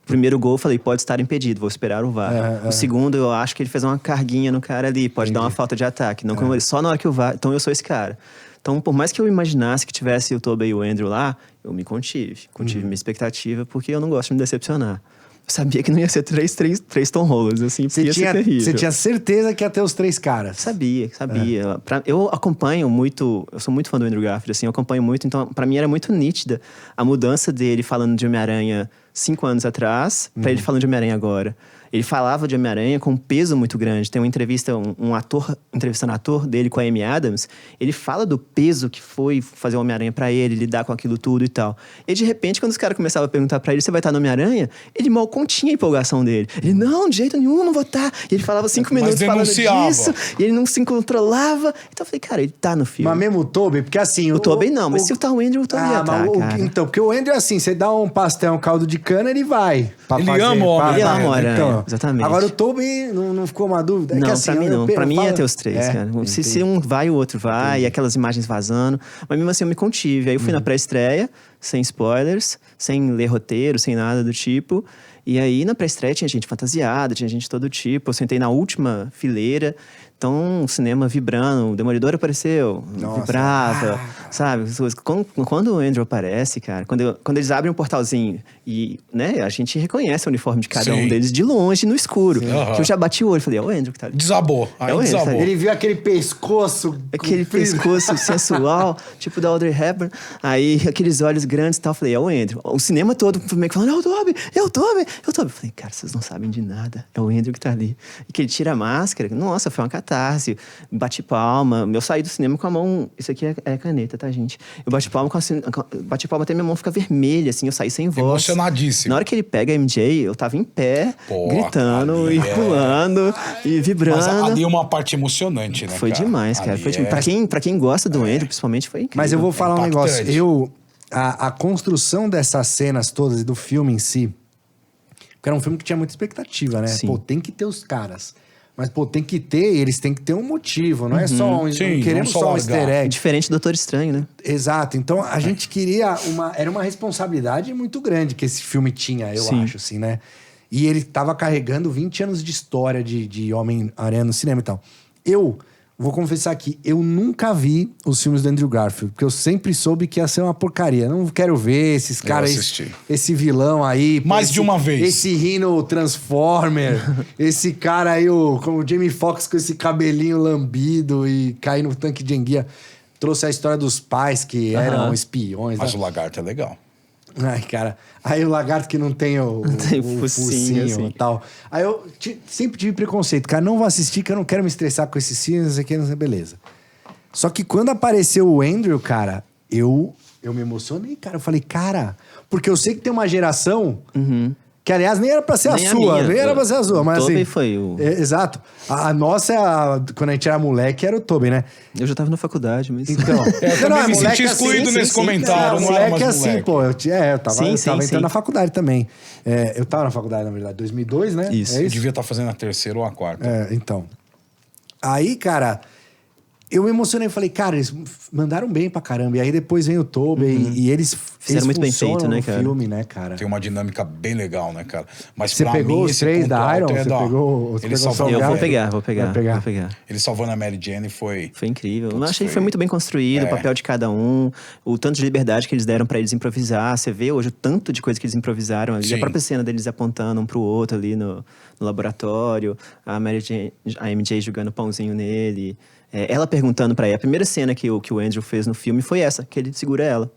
O primeiro gol, eu falei, pode estar impedido, vou esperar o VAR. O segundo, eu acho que ele fez uma carguinha no cara ali, pode dar uma falta de ataque. Não comemorei, só na hora que o VAR... Então, eu sou esse cara. Então, por mais que eu imaginasse que tivesse o Tobey e o Andrew lá, eu me contive. Contive minha expectativa, porque eu não gosto de me decepcionar. Eu sabia que não ia ser três Tom Hollands, assim, porque ia ser terrível. Você tinha certeza que ia ter os 3 caras. Sabia. Eu acompanho muito, eu sou muito fã do Andrew Garfield, assim, eu acompanho muito, então pra mim era muito nítida a mudança dele falando de Homem-Aranha 5 anos atrás, pra ele falando de Homem-Aranha agora. Ele falava de Homem-Aranha com um peso muito grande. Tem uma entrevista, um ator entrevistando ator dele com a Amy Adams. Ele fala do peso que foi fazer o Homem-Aranha pra ele, lidar com aquilo tudo e tal. E de repente, quando os caras começavam a perguntar pra ele, você vai estar no Homem-Aranha? Ele mal continha a empolgação dele. Ele, não, de jeito nenhum, não vou estar. E ele falava 5 minutos falando disso. E ele não se controlava. Então eu falei, cara, ele tá no filme. Mas mesmo o Tobey, porque assim... O Tobey não, mas se tá o Andrew, o Tobey ia tá, cara. Então, porque o Andrew é assim, você dá um pastel, um caldo de cana, ele vai. Ele ama o Homem-Aranha. Ele ama o Aranha, Então, exatamente. Agora o Tobey não ficou uma dúvida? Não, que, assim, pra mim não. Pra mim ia ter os 3, cara. Se entendi. um vai, o outro vai. E aquelas imagens vazando. Mas mesmo assim eu me contive. Aí eu fui na pré-estreia, sem spoilers, sem ler roteiro, sem nada do tipo. E aí na pré-estreia tinha gente fantasiada, tinha gente de todo tipo. Eu sentei na última fileira. Então, o cinema vibrando, o Demolidor apareceu, Nossa. vibrava, sabe? Quando o Andrew aparece, cara, quando eles abrem um portalzinho e, né, a gente reconhece o uniforme de cada um deles de longe, no escuro. Que eu já bati o olho e falei, é o Andrew que tá ali. Desabou. Aí o Andrew, desabou. sabe? Ele viu aquele pescoço... Aquele comprido. pescoço sensual, tipo da Audrey Hepburn. Aí, aqueles olhos grandes e tal. Falei, é o Andrew. O cinema todo meio que falando, é o Tobey, é o Tobey, é o Tobey. Falei, cara, vocês não sabem de nada. É o Andrew que tá ali. E que ele tira a máscara. Nossa, foi uma catarse. Bate palma. Eu saí do cinema com a mão... Isso aqui é caneta, tá, gente? Eu bate palma bate palma até minha mão fica vermelha, assim. Eu saí sem voz. Emocionadíssimo. Na hora que ele pega a MJ, eu tava em pé, gritando ali e pulando e vibrando. Mas ali é uma parte emocionante, né, Foi cara? demais, cara. Foi demais. Pra quem gosta do Andrew, principalmente, foi incrível. Mas eu vou falar um negócio. impactante. A construção dessas cenas todas e do filme em si... Porque era um filme que tinha muita expectativa, né? Sim. Pô, tem que ter os caras. Mas, pô, tem que ter... Eles têm que ter um motivo. Não é só um... Sim, não queremos não só só um largar. easter egg. Diferente do Doutor Estranho, né? Exato. Então, a gente queria era uma responsabilidade muito grande que esse filme tinha, eu Sim. acho, assim, né? E ele tava carregando 20 anos de história de Homem-Aranha no cinema e tal. Eu vou confessar aqui, eu nunca vi os filmes do Andrew Garfield, porque eu sempre soube que ia ser uma porcaria. Não quero ver esses caras, assisti. esse vilão aí. Mais esse, de uma vez. Esse Rhino Transformer, esse cara aí, como o Jamie Foxx com esse cabelinho lambido e cair no tanque de enguia. Trouxe a história dos pais que eram espiões. Mas né? o lagarto é legal. Ai, cara. Aí o lagarto que não tem o focinho assim. e tal. Aí eu sempre tive preconceito. Cara, não vou assistir que eu não quero me estressar com esses filmes, não sei o que, não sei, beleza. Só que quando apareceu o Andrew, cara, eu me emocionei, cara. Eu falei, cara... Porque eu sei que tem uma geração... Que, aliás, nem era pra ser Nem a a sua. minha. Nem era pra ser a sua, mas Tobey assim... foi o... exato. A nossa, quando a gente era moleque, era o Tobey, né? Eu já tava na faculdade, mas... Então... Eu também me senti excluído nesse comentário. Não era moleque mais assim, moleque. pô. Eu tava Sim, entrando sim. na faculdade também. Eu tava na faculdade, na verdade, 2002, né? Isso. É Eu devia estar fazendo a terceira ou a quarta. Então. Aí, cara, eu me emocionei. Falei, cara, eles mandaram bem pra caramba. E aí depois vem o Tobey e eles Fizeram muito bem funcionam feito, né, no cara? filme, né, cara? Tem uma dinâmica bem legal, né, cara? Mas Você pra pegou mim, os esse três ponto da alto Iron? é Você da- pegou Ele pegou salvando Eu a vou Mary- pegar. Vai pegar. Ele salvando a Mary Jane foi... Foi incrível. Putz, Eu achei que foi- foi muito bem construído, o papel de cada um, o tanto de liberdade que eles deram pra eles improvisar. Você vê hoje o tanto de coisa que eles improvisaram ali. Sim. A própria cena deles apontando um pro outro ali no laboratório, a MJ jogando pãozinho nele. Ela perguntando pra ele. A primeira cena que o Andrew fez no filme foi essa, que ele segura ela.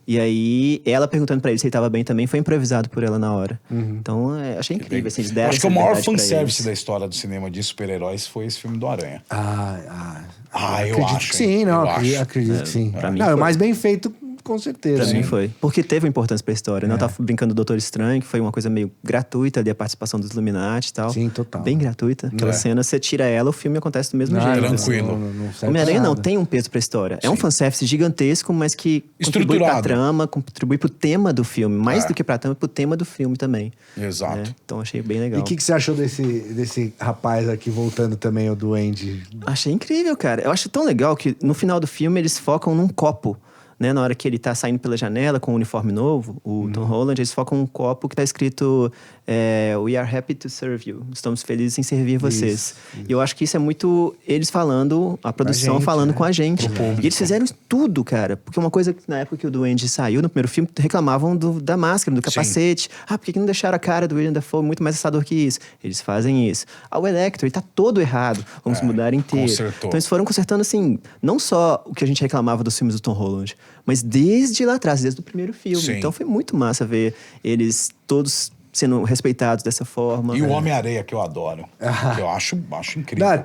E aí, ela perguntando pra ele se ele tava bem também, foi improvisado por ela na hora. Então, achei incrível. Assim, eles deram Acho que essa o maior liberdade pra fanservice eles. da história do cinema de super-heróis foi esse filme do Aranha. Eu acredito acho, que sim, hein? não. Eu acho. Acredito que sim. pra mim Não, é o foi. mais bem feito, com certeza. Pra né? mim foi. Porque teve uma importância pra história, né? Eu tava brincando do Doutor Estranho, que foi uma coisa meio gratuita ali, a participação dos Illuminati e tal. Sim, total. Bem gratuita. Aquela cena, você tira ela, o filme acontece do mesmo jeito. tranquilo. Não serve Homem-Aranha pra não, nada. tem um peso pra história. É um fanservice gigantesco, mas que contribui pra Estruturado. trama, contribui pro tema do filme. Mais do que pra trama, pro tema do filme também. Exato. né? Então achei bem E legal. o que você achou desse rapaz aqui, voltando também, o do Andy? Achei incrível, cara. Eu acho tão legal que no final do filme eles focam num copo. Né? Na hora que ele tá saindo pela janela com o uniforme novo, o Tom Holland, eles focam um copo que tá escrito We are happy to serve you. Estamos felizes em servir vocês. E eu acho que isso é muito eles falando, a produção gente, falando né? com a gente. E eles fizeram tudo, cara. Porque uma coisa que na época que o Duende saiu, no primeiro filme, reclamavam da máscara, do capacete. Ah, por que não deixaram a cara do William Dafoe muito mais assustador que isso? Eles fazem isso. O Electro, ele tá todo errado. Vamos mudar inteiro. Consertou. Então eles foram consertando, assim, não só o que a gente reclamava dos filmes do Tom Holland, mas desde lá atrás, desde o primeiro filme. Sim. Então foi muito massa ver eles todos sendo respeitados dessa forma. E o Homem-Areia, que eu adoro. Que eu acho incrível. Não, a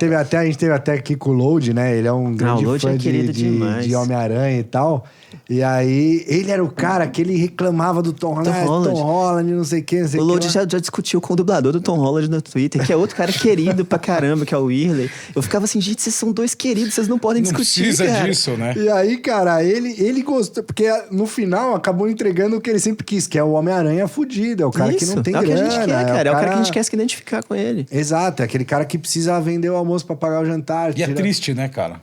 gente teve até aqui com o Load, né? Ele é um grande Load fã é querido demais. de Homem-Aranha e tal. E aí, ele era o cara que ele reclamava do Tom Holland. Tom Holland, não sei o que, não sei O o que. Load já discutiu com o dublador do Tom Holland no Twitter, que é outro cara querido pra caramba, que é o Whirley. Eu ficava assim, gente, vocês são dois queridos, vocês não podem Não discutir, precisa cara. disso, né? E aí, cara, ele gostou, porque no final acabou entregando o que ele sempre quis, que é o Homem-Aranha fudido, é o cara que não tem é o que grana. a gente quer, cara. É o cara que a gente quer se identificar com ele. Exato, é aquele cara que precisa vender o almoço pra pagar o jantar. E é triste, né, cara?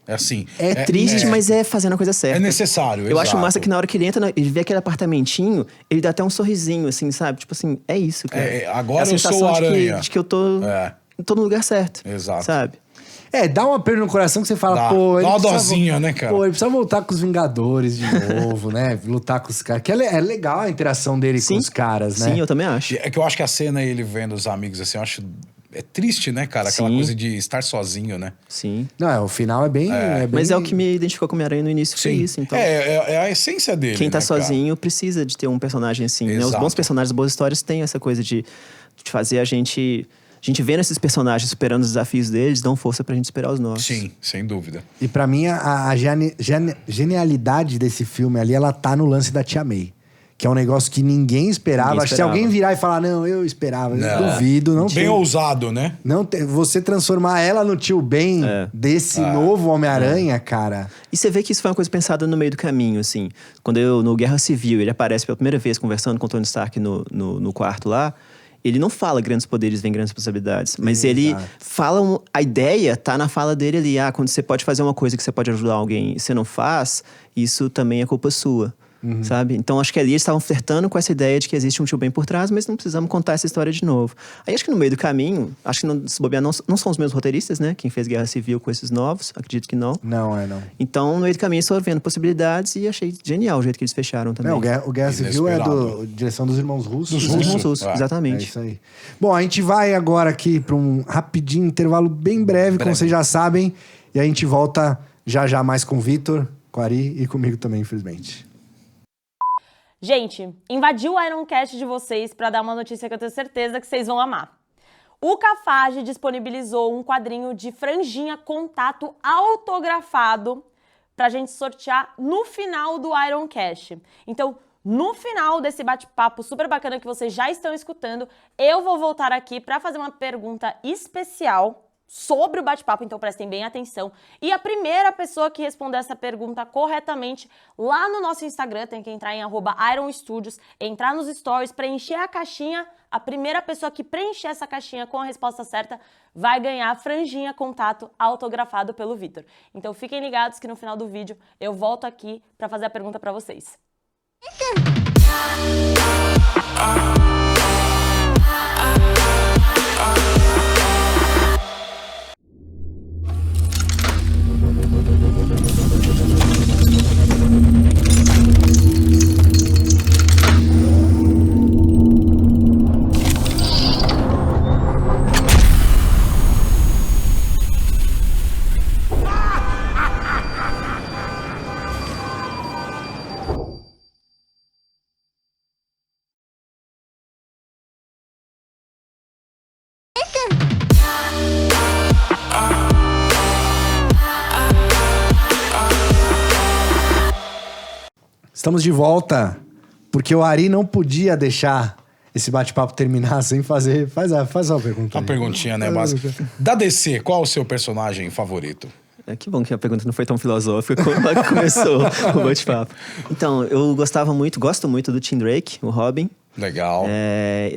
É assim. É triste, mas é fazendo a coisa certa. É necessário, Eu acho exato. massa que na hora que ele entra, ele vê aquele apartamentinho, ele dá até um sorrisinho, assim, sabe? Tipo assim, é isso, cara. Agora a eu sou sensação o Aranha. de que eu tô no lugar certo. Exato. Sabe? Dá um aperto no coração que você fala, Dá. pô... Dá uma precisa dosinha, né, cara? Pô, ele precisa voltar com os Vingadores de novo, né? Lutar com os caras. Que é legal a interação dele com os caras, né? Sim, eu também acho. É que eu acho que a cena, ele vendo os amigos, assim, eu acho... É triste, né, cara? Aquela Sim. coisa de estar sozinho, né? Sim. Não, o final é bem... Mas é o que me identificou com o Homem-Aranha no início, foi isso. Então, é a essência dele, quem tá né, cara? sozinho precisa de ter um personagem assim, né? Os Exato. bons personagens, boas histórias têm essa coisa de fazer a gente vendo esses personagens superando os desafios deles, dão força pra gente superar os nossos. Sim, sem dúvida. E pra mim, a genialidade desse filme ali, ela tá no lance da Tia May. Que é um negócio que ninguém esperava. Ninguém Acho que se esperava. alguém virar e falar, não, eu esperava. Eu duvido. Não Bem tem, ousado, né? não tem, você transformar ela no tio Ben desse novo Homem-Aranha, cara... E você vê que isso foi uma coisa pensada no meio do caminho, assim. Quando no Guerra Civil, ele aparece pela primeira vez conversando com o Tony Stark no quarto lá, ele não fala grandes poderes vêm grandes responsabilidades. Mas ele fala... A ideia tá na fala dele ali. Quando você pode fazer uma coisa que você pode ajudar alguém e você não faz, isso também é culpa sua. Sabe? Então, acho que ali eles estavam flertando com essa ideia de que existe um tio bem por trás, mas não precisamos contar essa história de novo. Aí, acho que no meio do caminho, acho que se bobear, não são os mesmos roteiristas, né? Quem fez Guerra Civil com esses novos, acredito que não. Não. Então, no meio do caminho, estou vendo possibilidades e achei genial o jeito que eles fecharam também. Não, o Guerra Civil é Inesperado. direção dos Irmãos Russos. Dos Os irmãos Russo. russos, É É exatamente. isso aí. Bom, a gente vai agora aqui para um rapidinho intervalo bem breve, como vocês já sabem. E a gente volta já mais com o Vitor, com a Ari e comigo também, infelizmente. Gente, invadi o Ironcast de vocês para dar uma notícia que eu tenho certeza que vocês vão amar. O Cafage disponibilizou um quadrinho de franjinha contato autografado pra gente sortear no final do Ironcast. Então, no final desse bate-papo super bacana que vocês já estão escutando, eu vou voltar aqui para fazer uma pergunta especial sobre o bate-papo, então prestem bem atenção. E a primeira pessoa que responder essa pergunta corretamente lá no nosso Instagram, tem que entrar em @ironstudios, entrar nos stories, preencher a caixinha. A primeira pessoa que preencher essa caixinha com a resposta certa vai ganhar a franjinha contato autografado pelo Vitor. Então fiquem ligados que no final do vídeo eu volto aqui para fazer a pergunta para vocês. Estamos de volta, porque o Ari não podia deixar esse bate-papo terminar sem fazer... Faz uma pergunta. Uma perguntinha, né, básica. Da DC, qual o seu personagem favorito? Que bom que a pergunta não foi tão filosófica como ela começou o bate-papo. Então, eu gosto muito do Tim Drake, o Robin. Legal.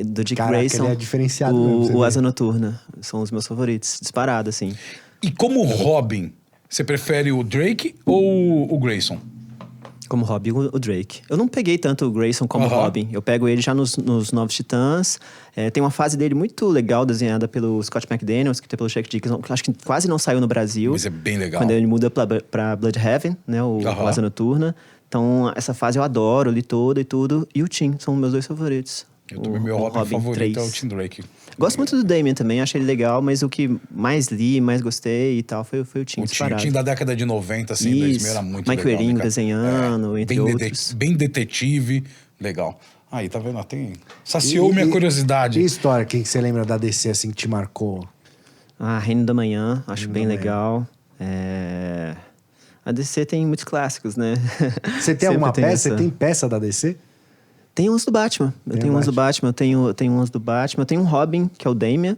Do Dick Caraca, Grayson. ele é diferenciado mesmo, você o vê. Asa Noturna. São os meus favoritos, disparado, assim. E como Robin, você prefere o Drake ou o Grayson? Como Robin, o Drake. Eu não peguei tanto o Grayson como Robin. Eu pego ele já nos Novos Titãs. Tem uma fase dele muito legal, desenhada pelo Scott McDaniel, escrita pelo Chuck Dixon, que acho que quase não saiu no Brasil. Mas é bem legal. Quando ele muda pra Bloodhaven, né? O Asa Noturna. Então, essa fase eu adoro, li toda e tudo. E o Tim, são meus dois favoritos. Eu também, meu Robin favorito é o Tim Drake. Gosto muito do Damian também, acho ele legal, mas o que mais li, mais gostei e tal, foi o Tim disparado. O Tim da década de 90, assim, Isso. 2000 era muito Mike legal. Wieringo desenhando, entre outros. Bem detetive, legal. Aí, tá vendo? Saciou minha curiosidade. Que história, quem que você lembra da DC, assim, que te marcou? Reino da Manhã, acho Reino bem da legal. A DC tem muitos clássicos, né? Você tem alguma peça? Você tem peça da DC? Tem uns do Batman. Eu tenho uns do Batman, eu tenho uns do Batman. Eu tenho um Robin, que é o Damian,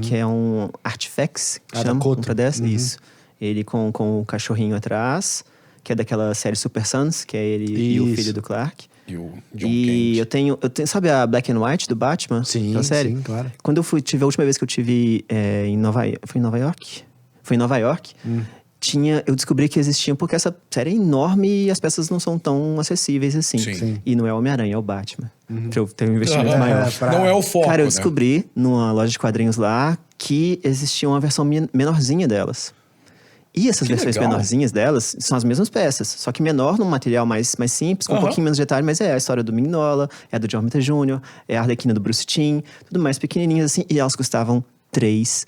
que é um Artifex, que chama, compra dessa. Isso. Ele com o cachorrinho atrás, que é daquela série Super Sons, que é ele e o filho do Clark. E o John E Kent. eu tenho, sabe a Black and White do Batman? Sim, Aquela série? sim, claro. Quando eu tive a última vez que eu tive em Nova York. Foi em Nova York? Foi em Nova York. Eu descobri que existia, porque essa série é enorme e as peças não são tão acessíveis assim. Sim. E não é o Homem-Aranha, é o Batman. Pra eu ter um investimento maior. Não é o foco, Cara, eu né? descobri numa loja de quadrinhos lá que existia uma versão menorzinha delas. E essas Que versões legal. menorzinhas delas são as mesmas peças, só que menor, num material mais simples, com um pouquinho menos de detalhe, mas é a história do Mignola, é a do John Romita Jr., é a Arlequina do Bruce Timm, tudo mais pequenininhas assim, e elas custavam $3.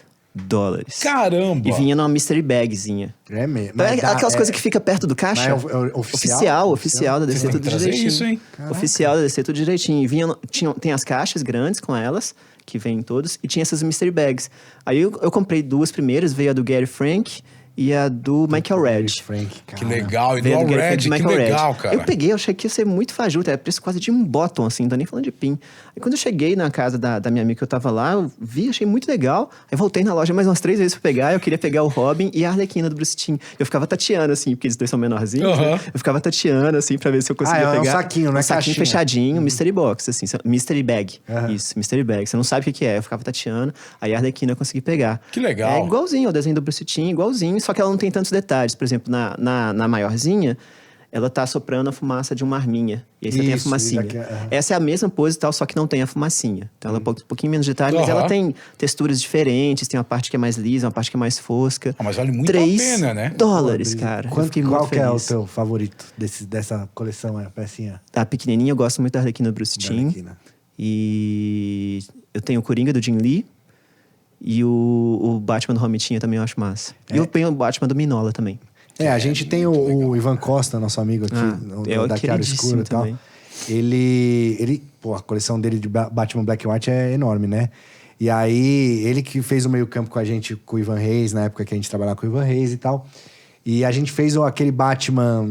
Caramba! E vinha numa mystery bagzinha. É mesmo. Então, é aquelas coisas que fica perto do caixa. Mas é oficial? Oficial da DC, Vocês têm tudo que trazer direitinho. isso, hein? Oficial da DC, tudo direitinho. E tem as caixas grandes com elas, que vêm todos, e tinha essas mystery bags. Aí eu comprei 2 primeiras, veio a do Gary Frank e a do Michael Red. Frank, Que cara. legal. E do Veio a All do Gary Red, Frank e que Michael legal, Red. cara. Eu peguei, eu achei que ia ser muito fajuto, era preço quase de um bottom, assim, não tô nem falando de pin. Aí quando eu cheguei na casa da minha amiga que eu tava lá, eu vi, achei muito legal. Aí voltei na loja mais umas 3 vezes pra pegar, eu queria pegar o Robin e a Arlequina do Bruce Timm. Eu ficava tateando, assim, porque eles dois são menorzinhos, né? Eu ficava tateando, assim, pra ver se eu conseguia é um pegar. saquinho, não é um saquinho caixinha. fechadinho, mystery box, assim, mystery bag. Isso, mystery bag. Você não sabe o que é. Eu ficava tateando, aí a Arlequina eu consegui pegar. Que legal. É igualzinho ao desenho do Bruce Timm, igualzinho, só que ela não tem tantos detalhes. Por exemplo, na maiorzinha, ela tá soprando a fumaça de uma arminha. E aí você tem a Isso, fumacinha. isso aqui, Essa é a mesma pose e tal, só que não tem a fumacinha. Então ela é um pouquinho menos de detalhe, mas ela tem texturas diferentes. Tem uma parte que é mais lisa, uma parte que é mais fosca. Ah, mas vale muito a pena, né? $3, cara. Eu fiquei Qual muito que é o feliz. teu favorito dessa coleção, a pecinha? A pequenininha, eu gosto muito da Arlequina do Bruce Da Timm. Arlequina. E eu tenho o Coringa do Jim Lee. E o Batman do Romitinha também eu acho massa. E eu tenho o Batman do Minola também. A gente tem o Ivan Costa, nosso amigo aqui, da Chiaro Escuro e tal. também. Pô, a coleção dele de Batman Black and White é enorme, né? E aí, ele que fez o meio-campo com a gente, com o Ivan Reis, na época que a gente trabalhava com o Ivan Reis e tal. E a gente fez aquele Batman.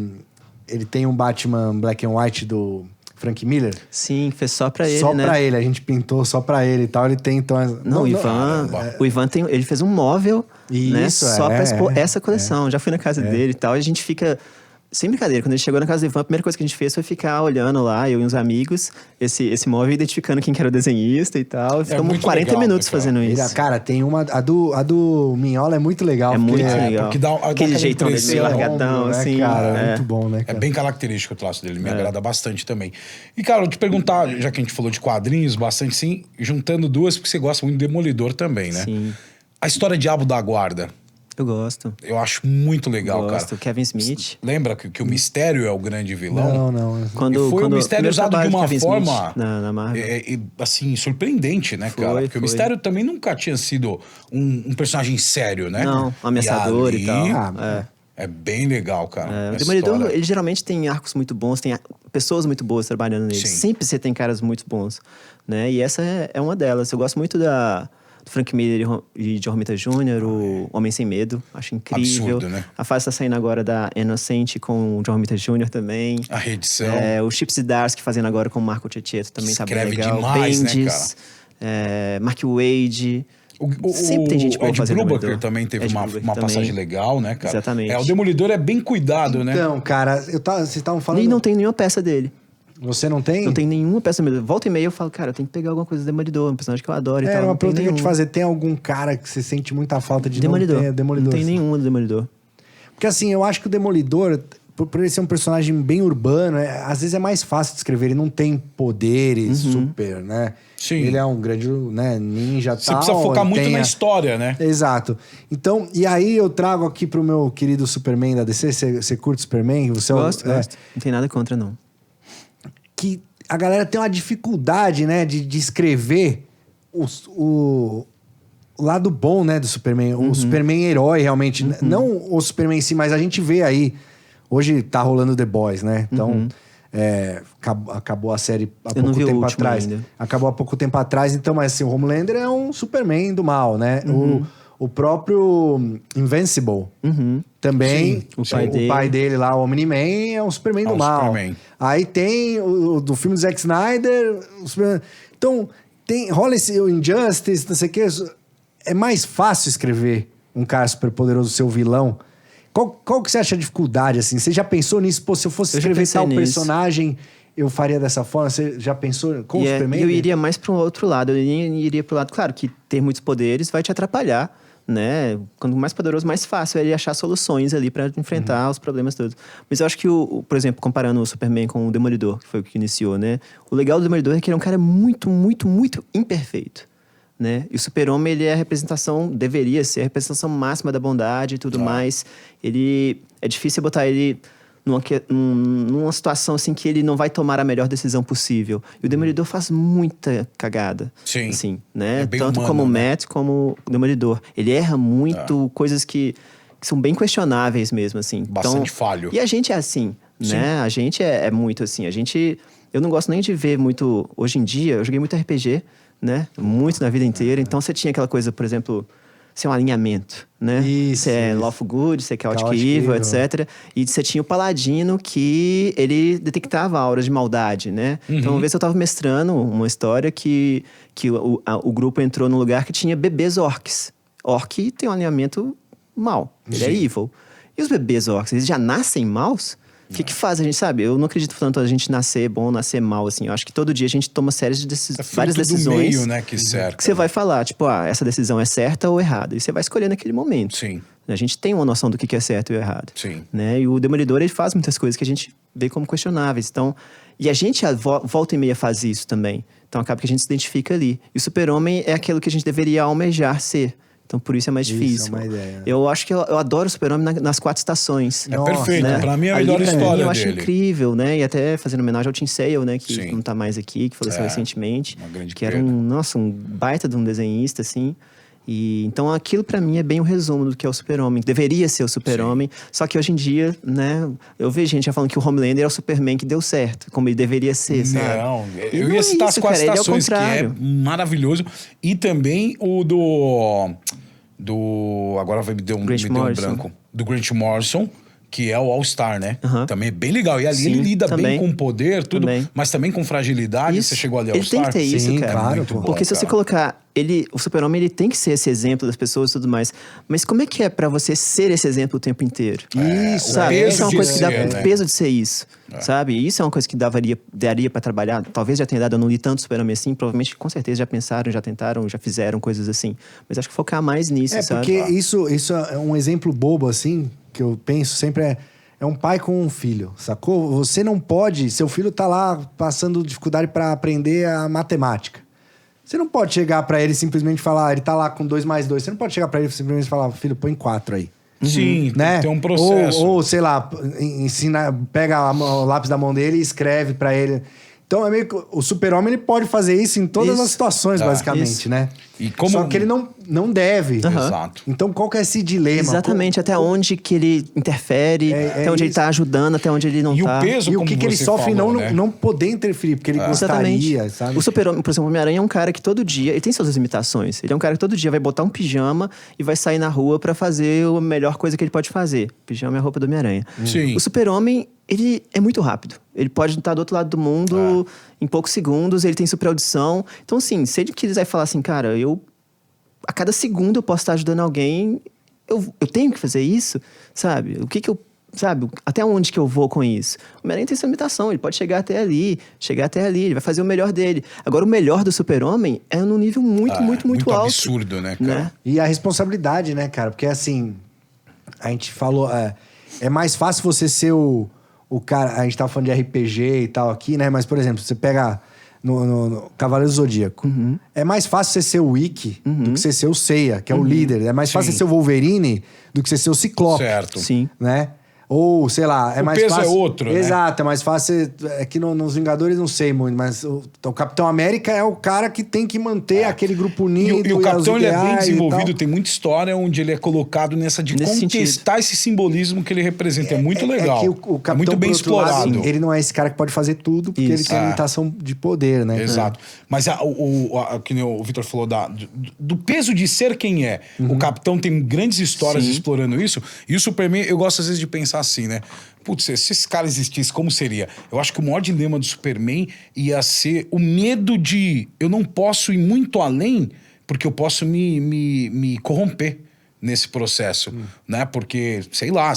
Ele tem um Batman Black and White do Frank Miller. Sim, fez só pra ele, Só né? pra ele, a gente pintou só pra ele e tal. Ele tem então. O Ivan ele fez um móvel, né? Isso, Só pra expor essa coleção. Já fui na casa dele e tal, e a gente fica. Sem brincadeira, quando ele chegou na casa do Ivan, a primeira coisa que a gente fez foi ficar olhando lá, eu e uns amigos, esse móvel, identificando quem que era o desenhista e tal. Ficamos muito 40 legal, minutos né, cara? fazendo isso. Cara, tem uma. A do Minhola é muito legal. É muito legal. porque dá Aquele aquela jeitão dele meio impressão, largadão, né, assim. cara? é. Muito bom, né, É cara? bem característico o traço dele, me agrada bastante também. E, cara, eu te perguntar, já que a gente falou de quadrinhos bastante, sim, juntando duas, porque você gosta muito de Demolidor também, né? Sim. A história Diabo da Guarda, Eu gosto. eu acho muito legal, Gosto. cara. Kevin Smith. Lembra que o Mistério é o grande vilão? Não. Quando, E foi um mistério primeiro usado de trabalho do uma Kevin forma Smith na Marvel. assim, surpreendente, né, cara? Porque o foi. Mistério também nunca tinha sido um personagem sério, né? Não, ameaçador e tal. É bem legal, cara. O Demolidor, ele geralmente tem arcos muito bons, tem pessoas muito boas trabalhando nele. Sim. Sempre você tem caras muito bons, né? E essa é uma delas. Eu gosto muito do Frank Miller e John Romita Jr., o Homem Sem Medo. Acho incrível. Absurdo, né? A fase tá saindo agora da Inocente com o John Romita Jr. também. A reedição. O Chips Zdarsky fazendo agora com o Marco Cecchetto também tá bem Escreve legal. demais, né, Bendis, Mark Wade. Sempre tem gente boa Ed fazendo Brubaker Demolidor. também teve Ed uma Brubaker passagem também. legal, né, cara? Exatamente. O Demolidor é bem cuidado, né? Então, cara, vocês estavam falando. E não tem nenhuma peça dele. Você não tem? Não tem nenhuma peça mesmo. Volta e meia eu falo, cara, eu tenho que pegar alguma coisa do Demolidor, um personagem que eu adoro e tal. Era uma Não tem pergunta que eu ia te nenhuma. fazer. Tem algum cara que você sente muita falta de Demolidor. não ter Demolidor? Não tem nenhuma do Demolidor. Porque assim, eu acho que o Demolidor, por ele ser um personagem bem urbano, às vezes é mais fácil de escrever. Ele não tem poderes super, né? Sim. Ele é um grande ninja e Você tal. precisa focar ele muito tem na história, né? Exato. Então, e aí eu trago aqui pro meu querido Superman da DC. Você curte Superman? Você Gosto. Não tem nada contra, não. Que a galera tem uma dificuldade, né, de escrever o lado bom, né, do Superman. O Superman herói, realmente. Não o Superman em si, mas a gente vê aí. Hoje tá rolando The Boys, né? Então, acabou a série há Eu não pouco vi o tempo último atrás. ainda. Acabou há pouco tempo atrás. Então, mas assim, o Homelander é um Superman do mal, né? O próprio Invincible também. Sim, o pai dele lá, o Omni-Man, é um Superman do um mal. Superman. Aí tem o do filme do Zack Snyder. Então, rola esse o Injustice, não sei o que. É mais fácil escrever um cara super poderoso, seu vilão. Qual que você acha a dificuldade, assim? Você já pensou nisso? Pô, se eu fosse Eu já escrever pensei tal nisso. personagem, eu faria dessa forma? Você já pensou com o Superman? Eu iria mais para um outro lado. Eu iria pro lado, claro, que ter muitos poderes vai te atrapalhar, né? Quanto mais poderoso, mais fácil é ele achar soluções ali para enfrentar os problemas todos. Mas eu acho que, por exemplo, comparando o Superman com o Demolidor, que foi o que iniciou, né? O legal do Demolidor é que ele é um cara muito, muito, muito imperfeito. né? E o super-homem, ele é a representação, deveria ser a representação máxima da bondade e tudo mais. Ele... É difícil botar ele numa situação assim que ele não vai tomar a melhor decisão possível. E o Demolidor faz muita cagada. Sim. Assim, né? É bem Tanto humano, como o né? Matt, como o Demolidor. Ele erra muito coisas que são bem questionáveis mesmo, assim. Bastante falho. E a gente é assim, né? A gente é muito assim. Eu não gosto nem de ver muito... Hoje em dia, eu joguei muito RPG, né? Muito na vida inteira. Então, você tinha aquela coisa, por exemplo... Ser um alinhamento, né? Isso, Você é isso. Lawful Good, você é Chaotic Chaotic Evil, Evil. etc. E você tinha o Paladino que ele detectava auras de maldade, né? Então, uma vez eu tava mestrando uma história que o grupo entrou num lugar que tinha bebês orcs. Orc tem um alinhamento mal, ele é evil. E os bebês orcs, eles já nascem maus? O que faz a gente, sabe? Eu não acredito tanto a gente nascer bom, nascer mal, assim. Eu acho que todo dia a gente toma séries de várias fruto decisões. do meio, né, que cerca. Que você vai falar, tipo, essa decisão é certa ou errada. E você vai escolher naquele momento. Sim. A gente tem uma noção do que é certo e errado. Sim. Né? E o Demolidor, ele faz muitas coisas que a gente vê como questionáveis. Então, e a gente, volta e meia, faz isso também. Então, acaba que a gente se identifica ali. E o Super-Homem é aquilo que a gente deveria almejar ser. Então, por isso é mais Isso, difícil. é uma ideia. Eu acho que eu adoro o Super-Homem nas 4 estações. É Nossa, perfeito. Né? Pra mim é a Ali, melhor pra mim, história eu acho dele. incrível, né? E até fazendo homenagem ao Tim Sale, né? Que Sim. não tá mais aqui, que faleceu recentemente. uma grande que era perda. um baita de um desenhista, assim. E então aquilo pra mim é bem o resumo do que é o Super-Homem. Deveria ser o Super-Homem, só que hoje em dia, né, eu vejo gente já falando que o Homelander é o Superman que deu certo, como ele deveria ser, sabe? Não, E eu não ia é citar isso, as 4 cara, ele é o estações, que é contrário. maravilhoso. E também o do agora vai me deu um Morrison. branco. Do Grant Morrison, que é o All-Star, né? Aham. Também é bem legal. E ali Sim, ele lida bem também. com o poder, tudo, Também. mas também com fragilidade. Isso. Você chegou ali ao Ele tem que All-Star? ter isso, Sim, cara. claro, Muito pô. bom, Porque se você cara. colocar o Super-Homem, ele tem que ser esse exemplo das pessoas e tudo mais. Mas como é que é pra você ser esse exemplo o tempo inteiro? Isso, sabe? peso Isso é uma de coisa que dá ser, o né? peso de ser isso, sabe? Isso é uma coisa que daria pra trabalhar. Talvez já tenha dado, eu não li tanto Super-Homem assim. Provavelmente, com certeza, já pensaram, já tentaram, já fizeram coisas assim. Mas acho que focar mais nisso, sabe? Porque isso é um exemplo bobo, assim, que eu penso sempre é um pai com um filho, sacou? Você não pode... Seu filho tá lá passando dificuldade pra aprender a matemática. Você não pode chegar pra ele e simplesmente falar... Ele tá lá com 2 mais 2. Você não pode chegar pra ele e simplesmente falar... Filho, põe 4 aí. Sim, Né? tem um processo. Ou, sei lá, pega o lápis da mão dele e escreve pra ele. Então, é meio que o Super-Homem ele pode fazer isso em todas Isso. as situações, basicamente, Isso. né? E como- Só que ele não deve. Exato. Então, qual que é esse dilema? Exatamente, até onde que ele interfere, até onde ele isso. tá ajudando, até onde ele não E o tá. peso, E o como que ele você sofre em falou, né? não poder interferir, porque ele Exatamente. gostaria, sabe? O Super-Homem, por exemplo, o Homem-Aranha é um cara que todo dia... Ele tem suas limitações. Ele é um cara que todo dia vai botar um pijama e vai sair na rua pra fazer a melhor coisa que ele pode fazer. Pijama é a roupa do Homem-Aranha. Sim. O Super-Homem, ele é muito rápido. Ele pode estar do outro lado do mundo em poucos segundos. Ele tem super audição. Então, assim, se ele quiser falar assim, cara, a cada segundo eu posso estar ajudando alguém, eu tenho que fazer isso, sabe? O que eu... Sabe? Até onde que eu vou com isso? O Homem-Aranha tem essa limitação, ele pode chegar até ali, ele vai fazer o melhor dele. Agora, o melhor do Super-Homem é num nível muito alto. absurdo, né, cara? Né? E a responsabilidade, né, cara? Porque, assim, a gente falou... É mais fácil você ser o cara... A gente tava falando de RPG e tal aqui, né? Mas, por exemplo, você pega no Cavaleiro do Zodíaco. É mais fácil você ser o Wiki do que você ser o Seiya, que é o líder. É mais fácil Sim. você ser o Wolverine do que você ser o Ciclope. Certo. Sim. Né? Ou, sei lá, é O mais peso fácil... é outro, né? Exato, é mais fácil... É que nos Vingadores não sei muito, mas o Capitão América é o cara que tem que manter aquele grupo unido. E o Capitão os ele é bem ideais e desenvolvido, tal. tem muita história onde ele é colocado nessa de Nesse contestar esse simbolismo que ele representa. É muito legal. É que o Capitão, muito bem por outro lado, explorado. ele não é esse cara que pode fazer tudo, porque ele Isso. tem a limitação de poder, né? Exato. Mas que nem o Vitor falou do peso de ser quem é. O Capitão tem grandes histórias Sim. explorando isso. E o Superman, eu gosto às vezes de pensar assim, né? Putz, se esse cara existisse, como seria? Eu acho que o maior dilema do Superman ia ser o medo de... Eu não posso ir muito além, porque eu posso me corromper nesse processo, né? Porque, sei lá,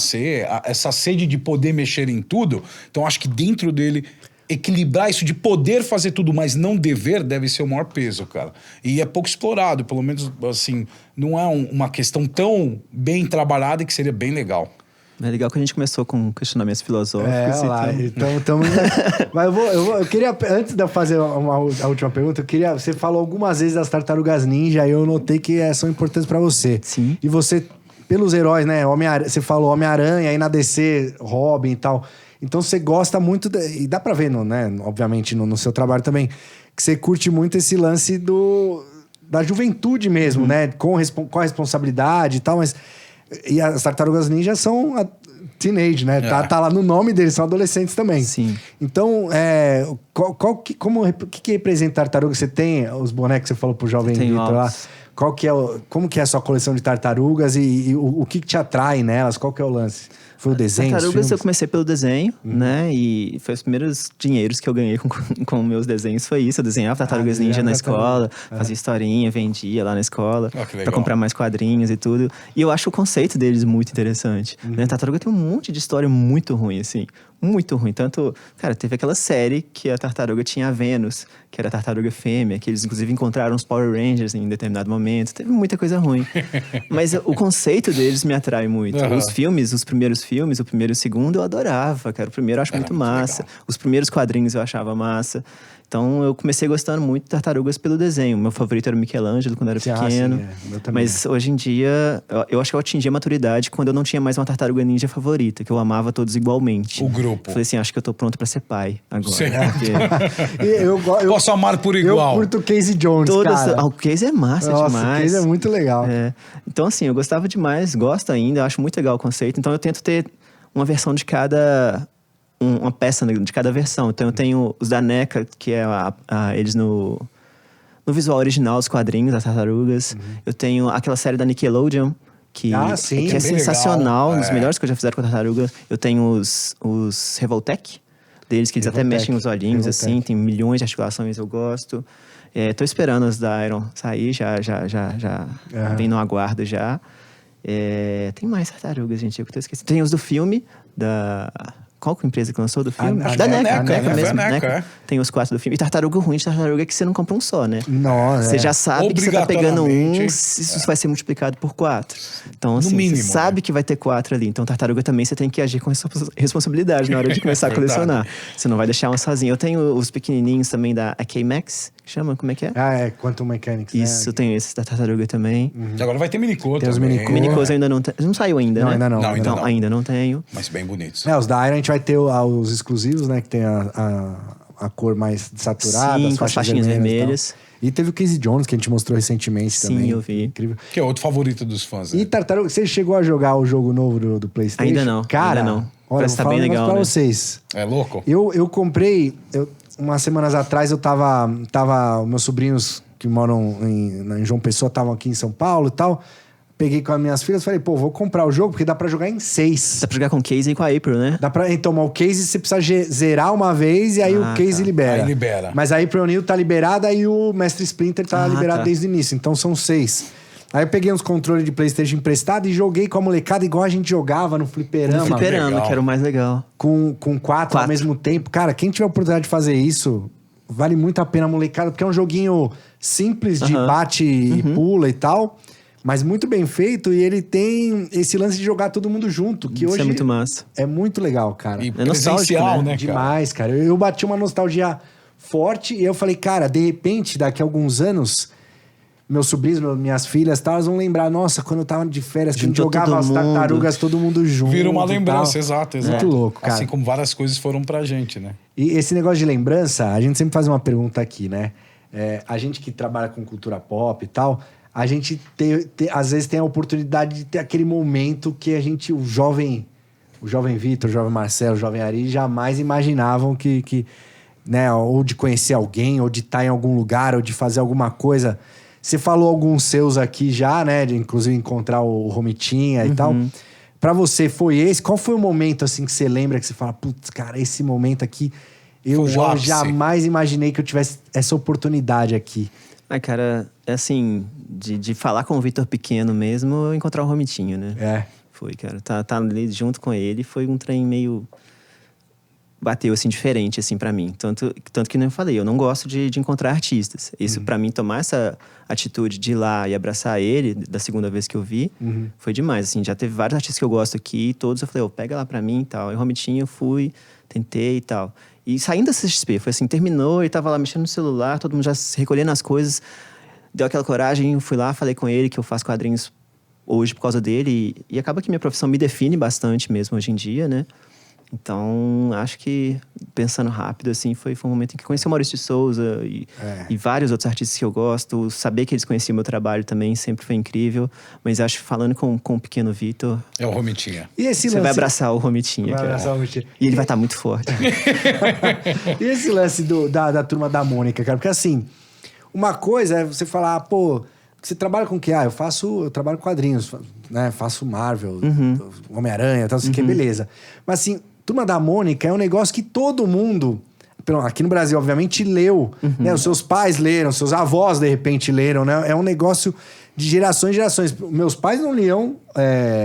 essa sede de poder mexer em tudo. Então, acho que dentro dele... Equilibrar isso de poder fazer tudo, mas não dever, deve ser o maior peso, cara. E é pouco explorado, pelo menos, assim, não é uma questão tão bem trabalhada que seria bem legal. É legal que a gente começou com questionamentos filosóficos. Olha lá, então mas eu queria, antes de eu fazer a última pergunta, você falou algumas vezes das Tartarugas Ninja e eu notei que são importantes pra você. Sim. E você, pelos heróis, né, você falou Homem-Aranha, aí na DC, Robin e tal. Então você gosta muito, e dá pra ver, né, obviamente, no seu trabalho também, que você curte muito esse lance da juventude mesmo, né, com a responsabilidade e tal, mas... E as Tartarugas Ninja são teenage, né? Tá lá no nome deles, são adolescentes também. Sim. Então, o que representa tartaruga? Você tem os bonecos que você falou pro jovem Vitor lá? Como que é a sua coleção de tartarugas e o que te atrai nelas? Qual que é o lance? Foi o desenho? Tartarugas eu comecei pelo desenho, né? E foi os primeiros dinheiros que eu ganhei com meus desenhos. Foi isso, eu desenhava Tartarugas Ninja na escola, fazia historinha, vendia lá na escola, pra comprar mais quadrinhos e tudo. E eu acho o conceito deles muito interessante. Né? Tartaruga tem um monte de história muito ruim, assim. Muito ruim. Tanto, cara, teve aquela série que a tartaruga tinha a Vênus, que era a tartaruga fêmea, que eles inclusive encontraram os Power Rangers em determinado momento. Teve muita coisa ruim. Mas o conceito deles me atrai muito. Os filmes, os primeiros filmes, o primeiro e o segundo, eu adorava, cara. O primeiro eu acho muito massa. Legal. Os primeiros quadrinhos eu achava massa. Então, eu comecei gostando muito de tartarugas pelo desenho. Meu favorito era o Michelangelo, quando eu era pequeno. Sim, eu também. Mas hoje em dia, eu acho que eu atingi a maturidade quando eu não tinha mais uma tartaruga ninja favorita, que eu amava todos igualmente. O grupo. Falei assim, acho que eu tô pronto pra ser pai agora. Porque... Posso amar por igual. Eu curto o Casey Jones, cara. O Casey é massa demais. O Casey é muito legal. Então, assim, eu gostava demais, gosto ainda, acho muito legal o conceito. Então, eu tento ter uma versão de cada... uma peça de cada versão. Então eu tenho os da NECA, que é eles no visual original dos quadrinhos, das tartarugas. Eu tenho aquela série da Nickelodeon, que é sensacional, um dos melhores que eu já fizeram com a tartaruga. Eu tenho os Revoltech deles, que eles até mexem os olhinhos, assim, tem milhões de articulações, eu gosto. Tô esperando os da Iron sair, já vem no aguardo já. Tem mais tartarugas, gente, eu tô esquecendo. Tem os do filme, Qual que é a empresa que lançou do filme? Da NECA mesmo. NECA. Tem os 4 do filme. E tartaruga ruim de tartaruga é que você não compra um só, né? Nossa. Você já sabe que você tá pegando isso vai ser multiplicado por 4. Então, assim, mínimo, você sabe que vai ter 4 ali. Então, tartaruga também você tem que agir com responsabilidade na hora de começar a colecionar. Você não vai deixar uma sozinha. Eu tenho os pequenininhos também da K-Max, que chama, como é que é? Quantum Mechanics. Isso, eu tenho esses da tartaruga também. Agora vai ter Minicô também. Os Minicô. Minicôs eu ainda não tenho. Não saiu ainda, né? Ainda não. Então, ainda não tenho. Mas bem bonitos. Os da Iron a gente vai ter os exclusivos, né? Que tem a cor mais saturada. Sim, com as faixinhas vermelhas. E teve o Casey Jones, que a gente mostrou recentemente também. Sim, eu vi. Incrível. Que é outro favorito dos fãs. E Tartaruga, você chegou a jogar o jogo novo do PlayStation? Ainda não. Cara, ainda não. Olha, parece que tá bem legal, pra né? vocês. É louco? Eu comprei... umas semanas atrás eu tava... Meus sobrinhos que moram em João Pessoa estavam aqui em São Paulo e tal. Peguei com as minhas filhas e falei, vou comprar o jogo porque dá pra jogar em 6. Dá pra jogar com o Casey e com a April, né? Então, mas o Casey você precisa zerar uma vez e aí o Casey libera. Aí libera. Mas a April O'Neil tá liberada e o Mestre Splinter tá liberado desde o início. Então são 6. Aí eu peguei uns controles de PlayStation emprestado e joguei com a molecada igual a gente jogava no fliperama. No fliperama, que era o mais legal. Com 4 ao mesmo tempo. Cara, quem tiver a oportunidade de fazer isso, vale muito a pena a molecada, porque é um joguinho simples de bate e pula e tal. Mas muito bem feito e ele tem esse lance de jogar todo mundo junto, que Isso hoje é muito massa. É muito legal, cara. E presencial, né, cara? Demais, cara. Eu bati uma nostalgia forte e eu falei, cara, de repente, daqui a alguns anos, meus sobrinhos, minhas filhas, elas vão lembrar, nossa, quando eu tava de férias, que a gente jogava as tartarugas todo mundo junto. Vira uma lembrança, exato. Muito louco, cara. Assim como várias coisas foram pra gente, né? E esse negócio de lembrança, a gente sempre faz uma pergunta aqui, né? A gente que trabalha com cultura pop e tal... A gente às vezes tem a oportunidade de ter aquele momento que o jovem Vitor, o jovem Marcelo, o jovem Ari jamais imaginavam que né, ou de conhecer alguém, ou de estar em algum lugar, ou de fazer alguma coisa. Você falou alguns seus aqui já, né? De inclusive encontrar o Romitinha e tal. Pra você, foi esse? Qual foi o momento assim que você lembra que você fala, putz, cara, esse momento aqui, eu jamais imaginei que eu tivesse essa oportunidade aqui. Cara, é assim, de falar com o Vitor pequeno mesmo, encontrar o Romitinho, né? Foi, cara. Tá ali junto com ele, foi um trem meio bateu, assim, diferente, assim, pra mim. Tanto que nem eu falei, eu não gosto de encontrar artistas. Isso, pra mim, tomar essa atitude de ir lá e abraçar ele, da segunda vez que eu vi, foi demais, assim. Já teve vários artistas que eu gosto aqui, todos eu falei, pega lá pra mim e tal. E o Romitinho, eu fui, tentei e tal. E saindo da CXP, foi assim, terminou e tava lá mexendo no celular, todo mundo já se recolhendo as coisas. Deu aquela coragem, eu fui lá, falei com ele que eu faço quadrinhos hoje por causa dele. E acaba que minha profissão me define bastante mesmo hoje em dia, né? Então, acho que, pensando rápido, assim, foi um momento em que conheci o Maurício de Souza e vários outros artistas que eu gosto. Saber que eles conheciam o meu trabalho também sempre foi incrível. Mas acho que falando com o pequeno Vitor... É o Romitinha. E esse Você lance... vai abraçar o Romitinha, Vai cara. abraçar o Romitinha. E ele vai estar muito forte. E esse lance da Turma da Mônica, cara? Porque assim, uma coisa é você falar, pô, você trabalha com o quê? Eu trabalho com quadrinhos, né? Faço Marvel, Homem-Aranha, tal, assim, que beleza. Mas assim, Turma da Mônica é um negócio que todo mundo, aqui no Brasil, obviamente, leu. Né? Os seus pais leram, seus avós, de repente, leram, né? É um negócio de gerações e gerações. Meus pais não liam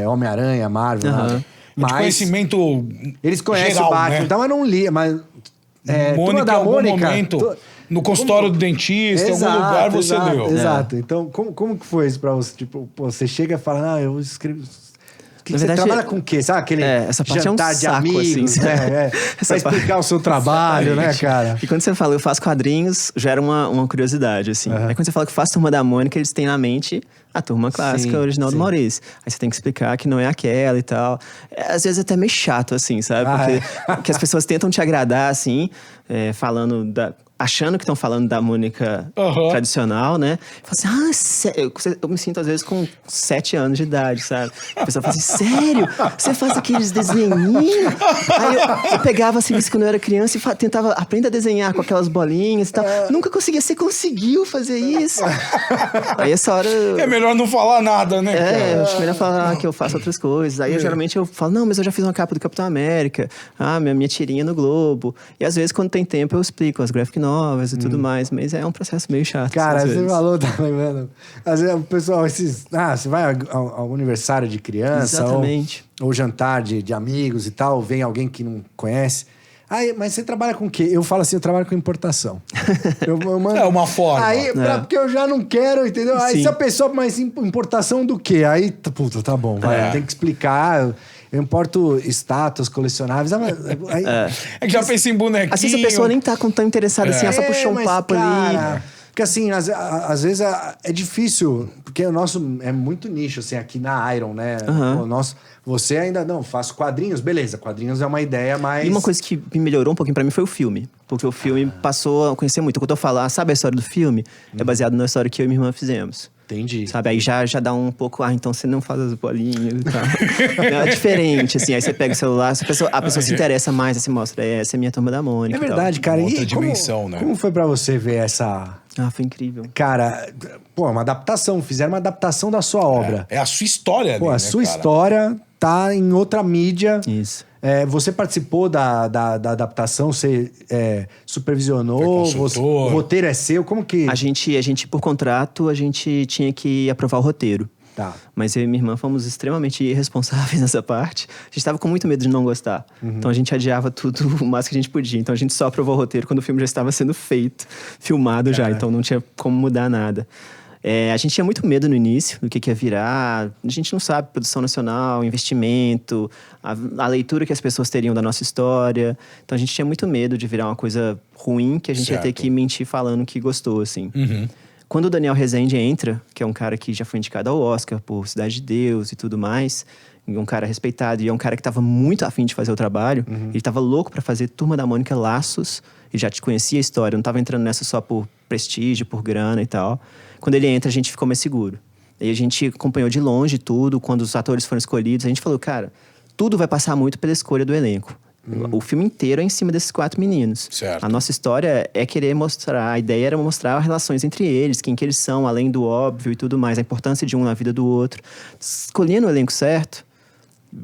Homem-Aranha, Marvel, nada. Mas De conhecimento eles conhecem geral, o Batman, né? então, mas não lia. Mas, Turma Mônica, da em algum Mônica... momento, no consultório do dentista, em algum lugar você leu. Exato. Então, como que foi isso pra você? Tipo, você chega e fala, eu escrevo... Na você verdade, trabalha com o quê? Sabe aquele essa parte jantar é um de saco, amigos, assim, né? Pra explicar o seu trabalho, né, cara? E quando você fala, eu faço quadrinhos, gera uma curiosidade, assim. Aí quando você fala que faço Turma da Mônica, eles têm na mente a turma clássica original do Maurício. Aí você tem que explicar que não é aquela e tal. Às vezes é até meio chato, assim, sabe? Porque as pessoas tentam te agradar, assim, achando que estão falando da Mônica tradicional, né? Fala assim, sério? Eu me sinto, às vezes, com 7 anos de idade, sabe? A pessoa fala assim, sério? Você faz aqueles desenhinhos? Aí eu pegava, assim, isso quando eu era criança e tentava aprender a desenhar com aquelas bolinhas e tal. Nunca conseguia. Você conseguiu fazer isso? Aí essa hora... É melhor não falar nada, né, cara? Acho melhor falar que eu faço outras coisas. Aí, geralmente, eu falo, não, mas eu já fiz uma capa do Capitão América. Minha tirinha no Globo. E, às vezes, quando tem tempo, eu explico as graphic novels e tudo mais. Mas é um processo meio chato. Cara, você falou, tá lembrando? Às vezes, o pessoal, você vai ao aniversário de criança... Exatamente. Ou jantar de amigos e tal, vem alguém que não conhece... mas você trabalha com o quê? Eu falo assim, eu trabalho com importação. Eu mando... É uma forma. Aí, porque eu já não quero, entendeu? Aí Sim. se a pessoa, mas importação do quê? Aí, puta, tá bom, vai, tem que explicar. Eu importo estátuas colecionáveis. Aí, É que já pensa em bonequinho. Às vezes a pessoa nem tá tão interessada assim, só puxou um mas, papo cara, ali. Porque assim, às vezes é difícil, porque o nosso é muito nicho, assim, aqui na Iron, né? O nosso, você ainda não, faço quadrinhos, beleza, quadrinhos é uma ideia mais... E uma coisa que me melhorou um pouquinho pra mim foi o filme. Porque o filme passou a conhecer muito. Quando eu falar, sabe a história do filme? É baseado na história que eu e minha irmã fizemos. Entendi. Sabe? Aí já dá um pouco, então você não faz as bolinhas e tal. É diferente, assim. Aí você pega o celular, a pessoa se interessa mais, aí você mostra, essa é minha Turma da Mônica. É verdade, cara. Outra E dimensão, né? Como foi pra você ver essa... Foi incrível. Cara, uma adaptação. Fizeram uma adaptação da sua obra. É a sua história ali, A né, sua cara? história tá em outra mídia. Isso. Você participou da adaptação, você supervisionou, Foi consultor. o roteiro é seu, como que... A gente, por contrato, a gente tinha que aprovar o roteiro. Tá. Mas eu e minha irmã fomos extremamente irresponsáveis nessa parte. A gente tava com muito medo de não gostar. Então a gente adiava tudo o máximo que a gente podia. Então a gente só aprovou o roteiro quando o filme já estava sendo feito, filmado já. Então não tinha como mudar nada. A gente tinha muito medo no início do que ia virar. A gente não sabe, produção nacional, investimento, a leitura que as pessoas teriam da nossa história. Então a gente tinha muito medo de virar uma coisa ruim que a gente ia ter que mentir falando que gostou, assim. Quando o Daniel Rezende entra, que é um cara que já foi indicado ao Oscar por Cidade de Deus e tudo mais, um cara respeitado e é um cara que estava muito afim de fazer o trabalho, ele estava louco para fazer Turma da Mônica Laços, ele já te conhecia a história, não estava entrando nessa só por prestígio, por grana e tal. Quando ele entra, a gente ficou mais seguro. E a gente acompanhou de longe tudo, quando os atores foram escolhidos, a gente falou, cara, tudo vai passar muito pela escolha do elenco. O filme inteiro é em cima desses 4 meninos. Certo. A nossa história é querer mostrar, a ideia era mostrar as relações entre eles, quem que eles são, além do óbvio e tudo mais, a importância de um na vida do outro. Escolhendo o elenco certo,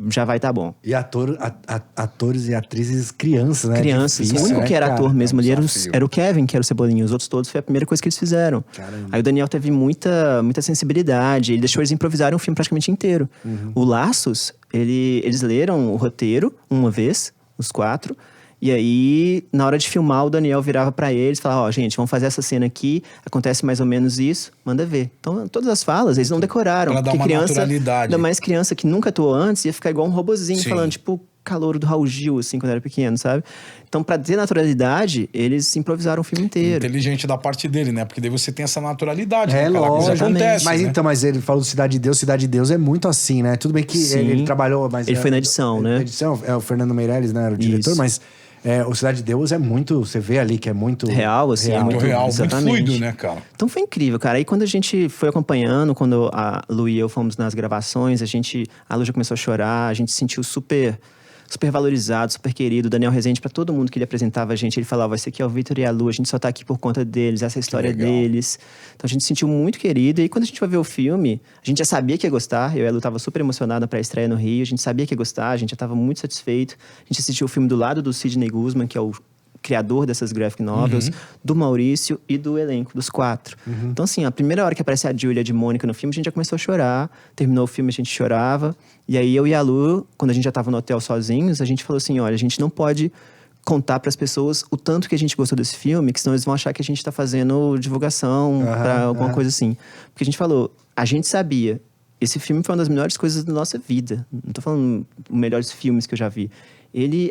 já vai estar bom. E atores e atrizes crianças, né? Crianças. Difícil, O único né, que era cara? ator mesmo ali desafio. era o Kevin, que era o Cebolinha. Os outros todos foi a primeira coisa que eles fizeram. Caramba. Aí o Daniel teve muita sensibilidade. Ele deixou eles improvisarem o filme praticamente inteiro. O Laços, eles leram o roteiro uma vez, os 4. E aí, na hora de filmar, o Daniel virava pra eles e falava, ó, gente, vamos fazer essa cena aqui, acontece mais ou menos isso, manda ver. Então, todas as falas, eles não decoraram. Pra dar uma naturalidade. Ainda mais criança que nunca atuou antes, ia ficar igual um robozinho, Sim. falando, tipo, calouro do Raul Gil, assim, quando era pequeno, sabe? Então, pra ter naturalidade, eles improvisaram o filme inteiro. Inteligente da parte dele, né? Porque daí você tem essa naturalidade. É, né? Aquela coisa lógico. acontece, Mas né? então, mas ele falou Cidade de Deus. Cidade de Deus é muito assim, né? Tudo bem que Sim. ele trabalhou, mas... Ele foi na edição, né? Na edição, o Fernando Meirelles, né? Era o diretor, Isso. mas o Cidade de Deus é muito... Você vê ali que é muito... Real, assim, é Muito muito real, muito exatamente. fluido, né, cara? Então foi incrível, cara. Aí quando a gente foi acompanhando, quando a Lu e eu fomos nas gravações, a Lu já começou a chorar, a gente se sentiu super valorizado, super querido. O Daniel Rezende, pra todo mundo que ele apresentava a gente, ele falava, esse aqui é o Vitor e a Lu, a gente só tá aqui por conta deles, essa é a história legal. deles. Então a gente se sentiu muito querido. E aí quando a gente foi ver o filme, a gente já sabia que ia gostar. Eu e a Lu tava super emocionada pra estreia no Rio, a gente sabia que ia gostar, a gente já tava muito satisfeito. A gente assistiu o filme do lado do Sidney Guzman, que é o criador dessas graphic novels, do Maurício e do elenco, dos 4. Então, assim, a primeira hora que aparece a Julia de Mônica no filme, a gente já começou a chorar. Terminou o filme, a gente chorava. E aí, eu e a Lu, quando a gente já tava no hotel sozinhos, a gente falou assim, olha, a gente não pode contar para as pessoas o tanto que a gente gostou desse filme, que senão eles vão achar que a gente tá fazendo divulgação pra alguma coisa assim. Porque a gente falou, a gente sabia, esse filme foi uma das melhores coisas da nossa vida. Não tô falando os melhores filmes que eu já vi.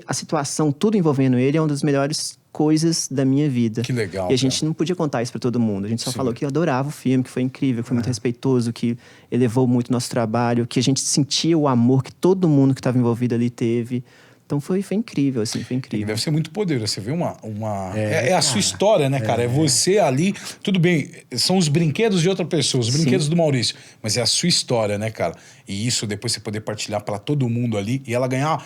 A situação, tudo envolvendo ele, é uma das melhores coisas da minha vida. Que legal, E a gente não podia contar isso pra todo mundo. A gente só Sim. falou que adorava o filme, que foi incrível, que foi muito respeitoso, que elevou muito o nosso trabalho, que a gente sentia o amor que todo mundo que estava envolvido ali teve. Então foi incrível, assim, foi incrível. Deve ser muito poderoso. Você vê É a sua história, né, cara? É você ali. Tudo bem, são os brinquedos de outra pessoa, os brinquedos do Maurício. Mas é a sua história, né, cara? E isso depois você poder partilhar pra todo mundo ali. E ela ganhar.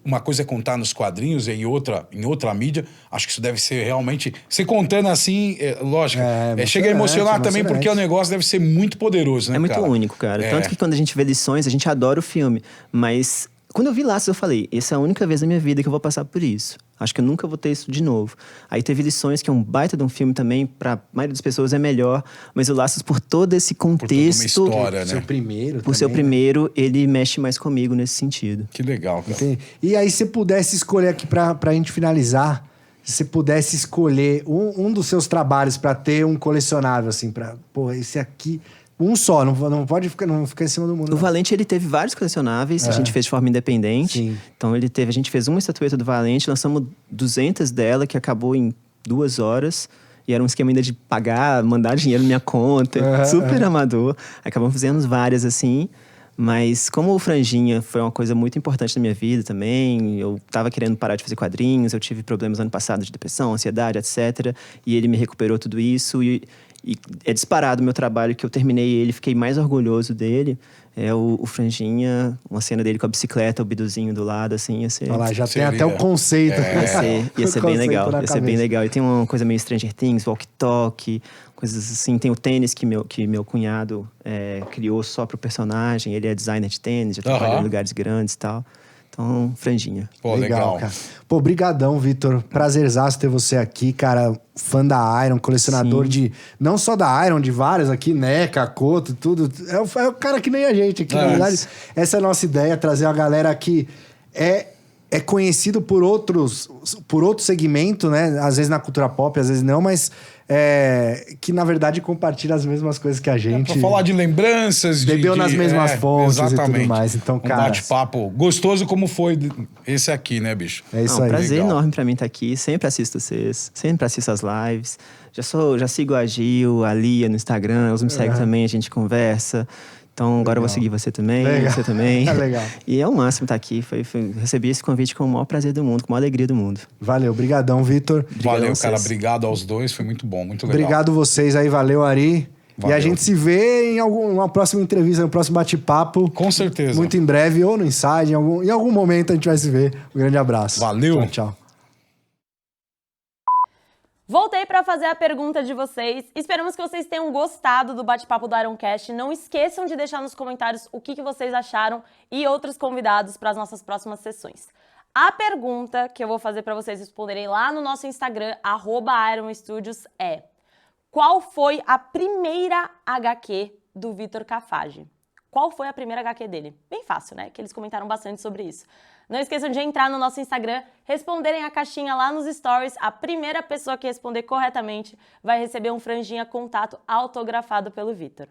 Uma coisa é contar nos quadrinhos e em outra mídia. Acho que isso deve ser realmente. Você contando assim, lógico. Chega a emocionar também, porque o negócio deve ser muito poderoso, né, É muito cara? único, cara. Tanto que quando a gente vê lições, a gente adora o filme. Mas quando eu vi Laços, eu falei, essa é a única vez na minha vida que eu vou passar por isso. Acho que eu nunca vou ter isso de novo. Aí teve Lições, que é um baita de um filme também, pra maioria das pessoas é melhor. Mas o Laços, por todo esse contexto... Por toda uma história, né? Seu primeiro Por ser o primeiro, ele mexe mais comigo nesse sentido. Que legal, cara. Entendi. E aí, se pudesse escolher aqui pra gente finalizar, se você pudesse escolher um dos seus trabalhos pra ter um colecionável, assim, pô, esse aqui... Um só, não pode ficar em cima do mundo. O Valente, ele teve vários colecionáveis, a gente fez de forma independente. Sim. Então a gente fez uma estatueta do Valente, lançamos 200 dela, que acabou em 2 horas. E era um esquema ainda de pagar, mandar dinheiro na minha conta, super amador. Acabamos fazendo várias assim. Mas como o Franjinha foi uma coisa muito importante na minha vida também, eu tava querendo parar de fazer quadrinhos, eu tive problemas ano passado de depressão, ansiedade, etc. E ele me recuperou tudo isso. E é disparado o meu trabalho, que eu terminei ele, fiquei mais orgulhoso dele. É o Franjinha, uma cena dele com a bicicleta, o biduzinho do lado, assim, ia ser... Olha lá, já Seria. tem até o conceito. Ia ser bem legal, ia ser bem legal. E tem uma coisa meio Stranger Things, walkie-talkie, coisas assim. Tem o tênis que meu cunhado criou só pro personagem. Ele é designer de tênis, já trabalhou em lugares grandes e tal. Então, Franjinha. Pô, legal. Cara. Pô, brigadão, Vitor. Prazerzaço ter você aqui, cara. Fã da Iron, colecionador de... Não só da Iron, de vários aqui, NECA, Koto, tudo. É o cara que nem a gente aqui, na verdade. Essa é a nossa ideia, trazer uma galera que é conhecido por outro segmento, né? Às vezes na cultura pop, às vezes não, mas que na verdade compartilha as mesmas coisas que a gente. Pra falar de lembranças, bebeu nas mesmas fontes exatamente. e tudo mais. Então, cara, bate-papo gostoso como foi esse aqui, né, bicho? É isso aí. Um prazer Legal. enorme pra mim estar aqui. Sempre assisto vocês, sempre assisto as lives. Já sigo a Gil, a Lia no Instagram, eles me seguem também, a gente conversa. Então, agora eu vou seguir você também, você também. Legal. E é um máximo estar aqui. Recebi esse convite com o maior prazer do mundo, com a maior alegria do mundo. Valeu, brigadão, Vitor. Valeu, a cara. vocês. Obrigado aos dois. Foi muito bom, muito legal. Obrigado vocês aí, valeu, Ari. Valeu. E a gente se vê em uma próxima entrevista, no próximo bate-papo. Com certeza. Muito em breve, ou no Inside, em algum momento a gente vai se ver. Um grande abraço. Valeu. Tchau, tchau. Voltei para fazer a pergunta de vocês. Esperamos que vocês tenham gostado do bate-papo do Ironcast. Não esqueçam de deixar nos comentários o que vocês acharam e outros convidados para as nossas próximas sessões. A pergunta que eu vou fazer para vocês responderem lá no nosso Instagram, @IronStudios, é: qual foi a primeira HQ do Vitor Cafage? Qual foi a primeira HQ dele? Bem fácil, né? Que eles comentaram bastante sobre isso. Não esqueçam de entrar no nosso Instagram, responderem a caixinha lá nos stories. A primeira pessoa que responder corretamente vai receber um franjinha contato autografado pelo Vitor.